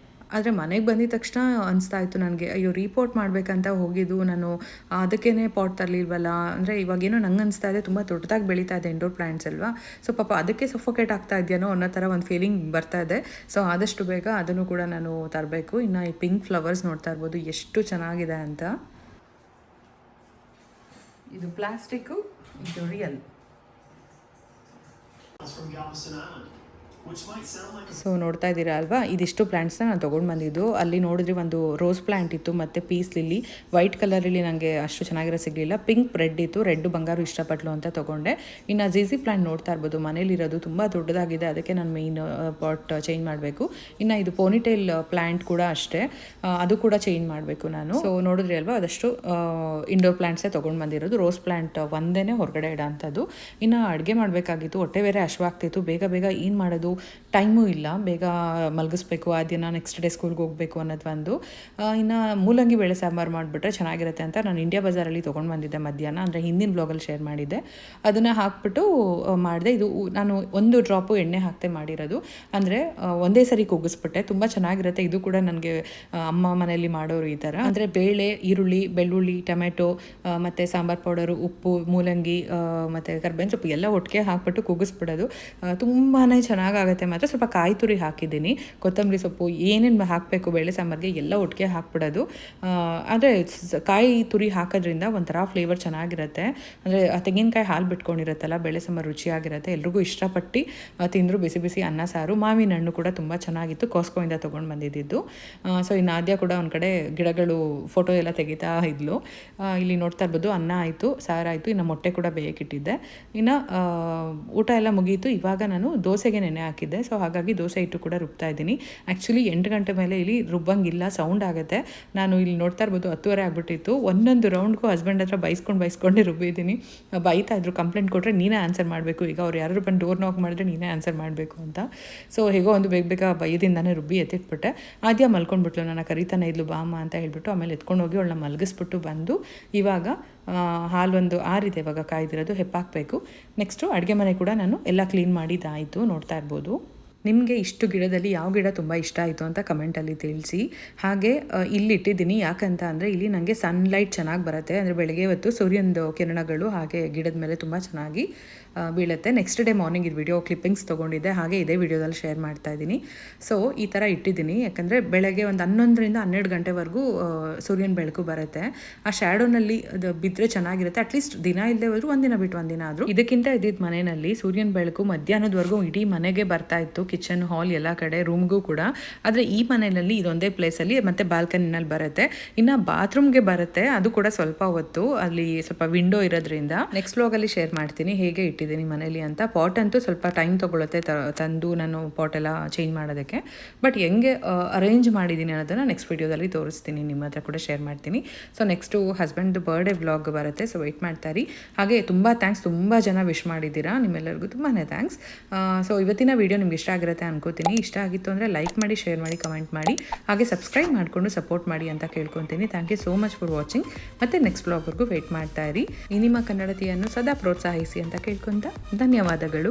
A: ಆದರೆ ಮನೆಗೆ ಬಂದಿದ ತಕ್ಷಣ ಅನಿಸ್ತಾ ಇತ್ತು ನನಗೆ, ಅಯ್ಯೋ ರಿಪೋರ್ಟ್ ಮಾಡಬೇಕಂತ ಹೋಗಿದ್ದು ನಾನು, ಅದಕ್ಕೇ ಪಾಟ್ ತರಲಿಲ್ವಲ್ಲ. ಅಂದರೆ ಇವಾಗೇನೋ ನಂಗೆ ಅನಿಸ್ತಾ ಇದೆ ತುಂಬ ದೊಡ್ಡದಾಗಿ ಬೆಳೀತಾ ಇದೆ ಇಂಡೋರ್ ಪ್ಲ್ಯಾಂಟ್ಸ್ ಅಲ್ವಾ. ಸೊ ಪಾಪ ಅದಕ್ಕೆ ಸಫೋಕೇಟ್ ಆಗ್ತಾ ಇದೆಯೋ ಅನ್ನೋ ಥರ ಒಂದು ಫೀಲಿಂಗ್ ಬರ್ತಾ ಇದೆ. ಸೊ ಆದಷ್ಟು ಬೇಗ ಅದನ್ನು ಕೂಡ ನಾನು ತರಬೇಕು. ಇನ್ನು ಈ ಪಿಂಕ್ ಫ್ಲವರ್ಸ್ ನೋಡ್ತಾ ಇರ್ಬೋದು ಎಷ್ಟು ಚೆನ್ನಾಗಿದೆ ಅಂತ. ಇದು ಪ್ಲಾಸ್ಟಿಕ್ಕು, ಇದು ರಿಯಲ್. ಸೊ ನೋಡ್ತಾ ಇದ್ದೀರಾ ಅಲ್ವಾ, ಇದಿಷ್ಟು ಪ್ಲ್ಯಾಂಟ್ಸ್ನ ನಾನು ತೊಗೊಂಡು ಬಂದಿದ್ದು. ಅಲ್ಲಿ ನೋಡಿದ್ರೆ ಒಂದು ರೋಸ್ ಪ್ಲ್ಯಾಂಟ್ ಇತ್ತು ಮತ್ತು ಪೀಸ್ ಲಿಲ್ಲಿ. ವೈಟ್ ಕಲರಲ್ಲಿ ನನಗೆ ಅಷ್ಟು ಚೆನ್ನಾಗಿರೋ ಸಿಗಲಿಲ್ಲ. ಪಿಂಕ್ ರೆಡ್ ಇತ್ತು, ರೆಡ್ ಬಂಗಾರು ಇಷ್ಟಪಟ್ಲು ಅಂತ ತೊಗೊಂಡೆ. ಇನ್ನು ಜಿಸಿ ಪ್ಲ್ಯಾಂಟ್ ನೋಡ್ತಾ ಇರ್ಬೋದು, ಮನೇಲಿರೋದು ತುಂಬ ದೊಡ್ಡದಾಗಿದೆ, ಅದಕ್ಕೆ ನಾನು ಮೇಯ್ನ್ ಪಾಟ್ ಚೇಂಜ್ ಮಾಡಬೇಕು. ಇನ್ನು ಇದು ಪೋನಿಟೇಲ್ ಪ್ಲ್ಯಾಂಟ್ ಕೂಡ ಅಷ್ಟೇ, ಅದು ಕೂಡ ಚೇಂಜ್ ಮಾಡಬೇಕು ನಾನು. ಸೊ ನೋಡಿದ್ರಿ ಅಲ್ವಾ, ಅದಷ್ಟು ಇಂಡೋರ್ ಪ್ಲ್ಯಾಂಟ್ಸೇ ತೊಗೊಂಡು ಬಂದಿರೋದು. ರೋಸ್ ಪ್ಲ್ಯಾಂಟ್ ಒಂದೇ ಹೊರಗಡೆ ಇಡೋ ಅಂಥದ್ದು. ಇನ್ನು ಅಡುಗೆ ಮಾಡಬೇಕಾಗಿತ್ತು, ಹೊಟ್ಟೆ ಬೇರೆ ಹಶ್ವಾಗ್ತಿತ್ತು. ಬೇಗ ಬೇಗ ಏನು ಮಾಡೋದು, ಟೈಮೂ ಇಲ್ಲ, ಬೇಗ ಮಲಗಿಸ್ಬೇಕು, ಆ ದಿನ ನೆಕ್ಸ್ಟ್ ಡೇ ಸ್ಕೂಲ್ಗೆ ಹೋಗಬೇಕು ಅನ್ನೋದು ಒಂದು. ಇನ್ನು ಮೂಲಂಗಿ ಬೇಳೆ ಸಾಂಬಾರು ಮಾಡಿಬಿಟ್ರೆ ಚೆನ್ನಾಗಿರುತ್ತೆ ಅಂತ ನಾನು ಇಂಡಿಯಾ ಬಜಾರಲ್ಲಿ ತೊಗೊಂಡು ಬಂದಿದ್ದೆ ಮಧ್ಯಾಹ್ನ, ಅಂದರೆ ಹಿಂದಿನ ಬ್ಲಾಗಲ್ಲಿ ಶೇರ್ ಮಾಡಿದ್ದೆ. ಅದನ್ನು ಹಾಕ್ಬಿಟ್ಟು ಮಾಡಿದೆ. ಇದು ನಾನು 1 ಡ್ರಾಪು ಎಣ್ಣೆ ಹಾಕ್ತೆ ಮಾಡಿರೋದು, ಅಂದರೆ ಒಂದೇ ಸರಿ ಕುಗ್ಗಿಸ್ಬಿಟ್ಟೆ. ತುಂಬ ಚೆನ್ನಾಗಿರುತ್ತೆ. ಇದು ಕೂಡ ನನಗೆ ಅಮ್ಮ ಮನೆಯಲ್ಲಿ ಮಾಡೋರು ಈ ಥರ, ಅಂದರೆ ಬೇಳೆ, ಈರುಳ್ಳಿ, ಬೆಳ್ಳುಳ್ಳಿ, ಟೊಮೆಟೊ ಮತ್ತು ಸಾಂಬಾರು ಪೌಡರು, ಉಪ್ಪು, ಮೂಲಂಗಿ ಮತ್ತು ಕರ್ಬೇವಿನ ಸೊಪ್ಪು ಎಲ್ಲ ಒಟ್ಟಿಗೆ ಹಾಕ್ಬಿಟ್ಟು ಕುಗ್ಗಿಸ್ಬಿಡೋದು. ತುಂಬಾ ಚೆನ್ನಾಗಾಗುತ್ತೆ. ಮಾತ್ರ ಸ್ವಲ್ಪ ಕಾಯಿ ತುರಿ ಹಾಕಿದ್ದೀನಿ, ಕೊತ್ತಂಬರಿ ಸೊಪ್ಪು, ಏನೇನು ಹಾಕಬೇಕು ಬೇಳೆ ಸಾಂಬಾರಿಗೆ ಎಲ್ಲ ಒಟ್ಟಿಗೆ ಹಾಕ್ಬಿಡೋದು. ಆದರೆ ಕಾಯಿ ತುರಿ ಹಾಕೋದ್ರಿಂದ ಒಂಥರ ಫ್ಲೇವರ್ ಚೆನ್ನಾಗಿರುತ್ತೆ. ಅಂದರೆ ತೆಂಗಿನಕಾಯಿ ಹಾಲು ಬಿಟ್ಕೊಂಡಿರುತ್ತಲ್ಲ, ಬೇಳೆ ಸಾಂಬಾರು ರುಚಿಯಾಗಿರುತ್ತೆ. ಎಲ್ರಿಗೂ ಇಷ್ಟಪಟ್ಟು ತಿಂದರು. ಬಿಸಿ ಬಿಸಿ ಅನ್ನ ಸಾರು, ಮಾವಿನ ಹಣ್ಣು ಕೂಡ ತುಂಬ ಚೆನ್ನಾಗಿತ್ತು, ಕಾಸ್ಕೋಯಿಂದ ತೊಗೊಂಡು ಬಂದಿದ್ದು. ಸೊ ಇನ್ನು ಆದ್ಯ ಕೂಡ ಒಂದು ಕಡೆ ಗಿಡಗಳು ಫೋಟೋ ಎಲ್ಲ ತೆಗಿತಾ ಇದ್ಲು. ಇಲ್ಲಿ ನೋಡ್ತಾ ಇರ್ಬೋದು, ಅನ್ನ ಆಯಿತು, ಸಾರಾಯಿತು, ಇನ್ನು ಮೊಟ್ಟೆ ಕೂಡ ಬೇಯಕ್ಕಿಟ್ಟಿದ್ದೆ. ಇನ್ನು ಊಟ ಎಲ್ಲ ಮುಗೀತು. ಇವಾಗ ನಾನು ದೋಸೆಗೆ ನೆನೆ ಹಾಕಿದ್ದೆ. ಸೊ ಹಾಗಾಗಿ ದೋಸೆ ಹಿಟ್ಟು ಕೂಡ ರುಬ್ತಾ ಇದ್ದೀನಿ. ಆ್ಯಕ್ಚುಲಿ 8 ಗಂಟೆ ಮೇಲೆ ಇಲ್ಲಿ ರುಬ್ಬಂಗಿಲ್ಲ, ಸೌಂಡ್ ಆಗುತ್ತೆ. ನಾನು ಇಲ್ಲಿ ನೋಡ್ತಾ ಇರ್ಬೋದು 10:30 ಆಗಿಬಿಟ್ಟಿತ್ತು. ಒಂದೊಂದು ರೌಂಡ್ಗೂ ಹಸ್ಬೆಂಡ್ ಹತ್ರ ಬೈಸ್ಕೊಂಡೇ ರುಬ್ಬಿದ್ದೀನಿ. ಬೈತಾ ಇದ್ರು, ಕಂಪ್ಲೇಂಟ್ ಕೊಟ್ಟರೆ ನೀನೇ ಆನ್ಸರ್ ಮಾಡಬೇಕು, ಈಗ ಅವ್ರು ಯಾರು ಬಂದು ಡೋರ್ ನಾಕ್ ಮಾಡಿದ್ರೆ ನೀನೇ ಆನ್ಸರ್ ಮಾಡಬೇಕು ಅಂತ. ಸೊ ಹೇಗೋ ಒಂದು ಬೇಗ ಬೈದಿಂದಾನೇ ರುಬ್ಬಿ ಎತ್ತಿಟ್ಬಿಟ್ಟೆ. ಆದ್ಯ ಮಲ್ಕೊಂಡ್ಬಿಟ್ಲು, ನನ್ನ ಕರಿತಾನೆ ಇದ್ಲು ಬಾಮ್ಮ ಅಂತ ಹೇಳ್ಬಿಟ್ಟು. ಆಮೇಲೆ ಎತ್ಕೊಂಡು ಹೋಗಿ ಅವಳನ್ನ ಮಲಗಿಸ್ಬಿಟ್ಟು ಬಂದು ಇವಾಗ ಹಾಲೊಂದು ಆರಿದೆ, ಇವಾಗ ಕಾಯ್ದಿರೋದು, ಹೆಪ್ಪಾಕಬೇಕು. ನೆಕ್ಸ್ಟು ಅಡುಗೆ ಮನೆ ಕೂಡ ನಾನು ಎಲ್ಲ ಕ್ಲೀನ್ ಮಾಡಿದ್ದಾಯಿತು. ನೋಡ್ತಾ ಇರ್ಬೋದು. ನಿಮಗೆ ಇಷ್ಟು ಗಿಡದಲ್ಲಿ ಯಾವ ಗಿಡ ತುಂಬ ಇಷ್ಟ ಆಯಿತು ಅಂತ ಕಮೆಂಟಲ್ಲಿ ತಿಳಿಸಿ. ಹಾಗೆ ಇಲ್ಲಿ ಇಟ್ಟಿದ್ದೀನಿ, ಯಾಕಂತ ಅಂದರೆ ಇಲ್ಲಿ ನನಗೆ ಸನ್ಲೈಟ್ ಚೆನ್ನಾಗಿ ಬರುತ್ತೆ. ಅಂದರೆ ಬೆಳಗ್ಗೆ ಹೊತ್ತು ಸೂರ್ಯನದು ಕಿರಣಗಳು ಹಾಗೆ ಗಿಡದ ಮೇಲೆ ತುಂಬ ಚೆನ್ನಾಗಿ ಬೀಳುತ್ತೆ. ನೆಕ್ಸ್ಟ್ ಡೇ ಮಾರ್ನಿಂಗ್ ಇದು ವಿಡಿಯೋ ಕ್ಲಿಪ್ಪಿಂಗ್ಸ್ ತೊಗೊಂಡಿದ್ದೆ, ಹಾಗೆ ಇದೇ ವಿಡಿಯೋದಲ್ಲಿ ಶೇರ್ ಮಾಡ್ತಾ ಇದ್ದೀನಿ. ಸೊ ಈ ಥರ ಇಟ್ಟಿದ್ದೀನಿ, ಯಾಕಂದರೆ ಬೆಳಗ್ಗೆ ಒಂದು 11ರಿಂದ 12 ಗಂಟೆವರೆಗೂ ಸೂರ್ಯನ ಬೆಳಕು ಬರುತ್ತೆ. ಆ ಶ್ಯಾಡೋನಲ್ಲಿ ಅದು ಬಿದ್ದರೆ ಚೆನ್ನಾಗಿರುತ್ತೆ. ಅಟ್ಲೀಸ್ಟ್ ದಿನ ಇಲ್ಲದೆ ಹೋದ್ರು ಒಂದಿನ ಬಿಟ್ಟು ಒಂದಿನ ಆದರೂ. ಇದಕ್ಕಿಂತ ಇದ್ದಿದ್ದು ಮನೆಯಲ್ಲಿ ಸೂರ್ಯನ ಬೆಳಕು ಮಧ್ಯಾಹ್ನದವರೆಗೂ ಇಡೀ ಮನೆಗೆ ಬರ್ತಾ ಇತ್ತು, ಕಿಚನ್, ಹಾಲ್ ಎಲ್ಲ ಕಡೆ, ರೂಮ್ಗೂ ಕೂಡ. ಆದರೆ ಈ ಮನೆಯಲ್ಲಿ ಇದೊಂದೇ ಪ್ಲೇಸಲ್ಲಿ ಮತ್ತು ಬಾಲ್ಕನಿನಲ್ಲಿ ಬರುತ್ತೆ. ಇನ್ನು ಬಾತ್ರೂಮ್ಗೆ ಬರುತ್ತೆ, ಅದು ಕೂಡ ಸ್ವಲ್ಪ ಹೊತ್ತು, ಅಲ್ಲಿ ಸ್ವಲ್ಪ ವಿಂಡೋ ಇರೋದ್ರಿಂದ. ನೆಕ್ಸ್ಟ್ ವ್ಲಾಗಲ್ಲಿ ಶೇರ್ ಮಾಡ್ತೀನಿ ಹೇಗೆ ಇಟ್ಟಿದ್ದೀನಿ ಮನೇಲಿ ಅಂತ. ಪಾಟ್ ಅಂತೂ ಸ್ವಲ್ಪ ಟೈಮ್ ತೊಗೊಳುತ್ತೆ ತಂದು ನಾನು ಪಾಟೆಲ್ಲ ಚೇಂಜ್ ಮಾಡೋದಕ್ಕೆ. ಬಟ್ ಹೆಂಗೆ ಅರೇಂಜ್ ಮಾಡಿದ್ದೀನಿ ಅನ್ನೋದನ್ನು ನೆಕ್ಸ್ಟ್ ವಿಡಿಯೋದಲ್ಲಿ ತೋರಿಸ್ತೀನಿ, ನಿಮ್ಮ ಹತ್ರ ಕೂಡ ಶೇರ್ ಮಾಡ್ತೀನಿ. So next husband birthday vlog ಬರುತ್ತೆ, ಸೊ ವೆಯ್ಟ್ ಮಾಡ್ತಾರಿ. ಹಾಗೆ ತುಂಬ ಥ್ಯಾಂಕ್ಸ್, ತುಂಬ ಜನ ವಿಶ್ ಮಾಡಿದ್ದೀರಾ, ನಿಮ್ಮೆಲ್ಲರಿಗೂ ತುಂಬಾ ಥ್ಯಾಂಕ್ಸ್. ಸೊ ಇವತ್ತಿನ ವಿಡಿಯೋ ನಿಮ್ಗೆ ಇಷ್ಟ ಆಗಿರುತ್ತೆ ಅನ್ಕೋತೀನಿ. ಇಷ್ಟ ಆಗಿತ್ತು ಅಂದರೆ ಲೈಕ್ ಮಾಡಿ, ಶೇರ್ ಮಾಡಿ, ಕಮೆಂಟ್ ಮಾಡಿ, ಹಾಗೆ ಸಬ್ಸ್ಕ್ರೈಬ್ ಮಾಡಿಕೊಂಡು ಸಪೋರ್ಟ್ ಮಾಡಿ ಅಂತ ಕೇಳ್ಕೊತೀನಿ. Thank you so much for watching. ಮತ್ತು ನೆಕ್ಸ್ಟ್ ವ್ಲಾಗ್ವರೆಗೂ ವೆಯ್ಟ್ ಮಾಡ್ತಾ ಇರಿ. ನಿಮ್ಮ ಕನ್ನಡತಿಯನ್ನು ಸದಾ ಪ್ರೋತ್ಸಾಹಿಸಿ ಅಂತ ಕೇಳ್ಕೊತ ಧನ್ಯವಾದಗಳು.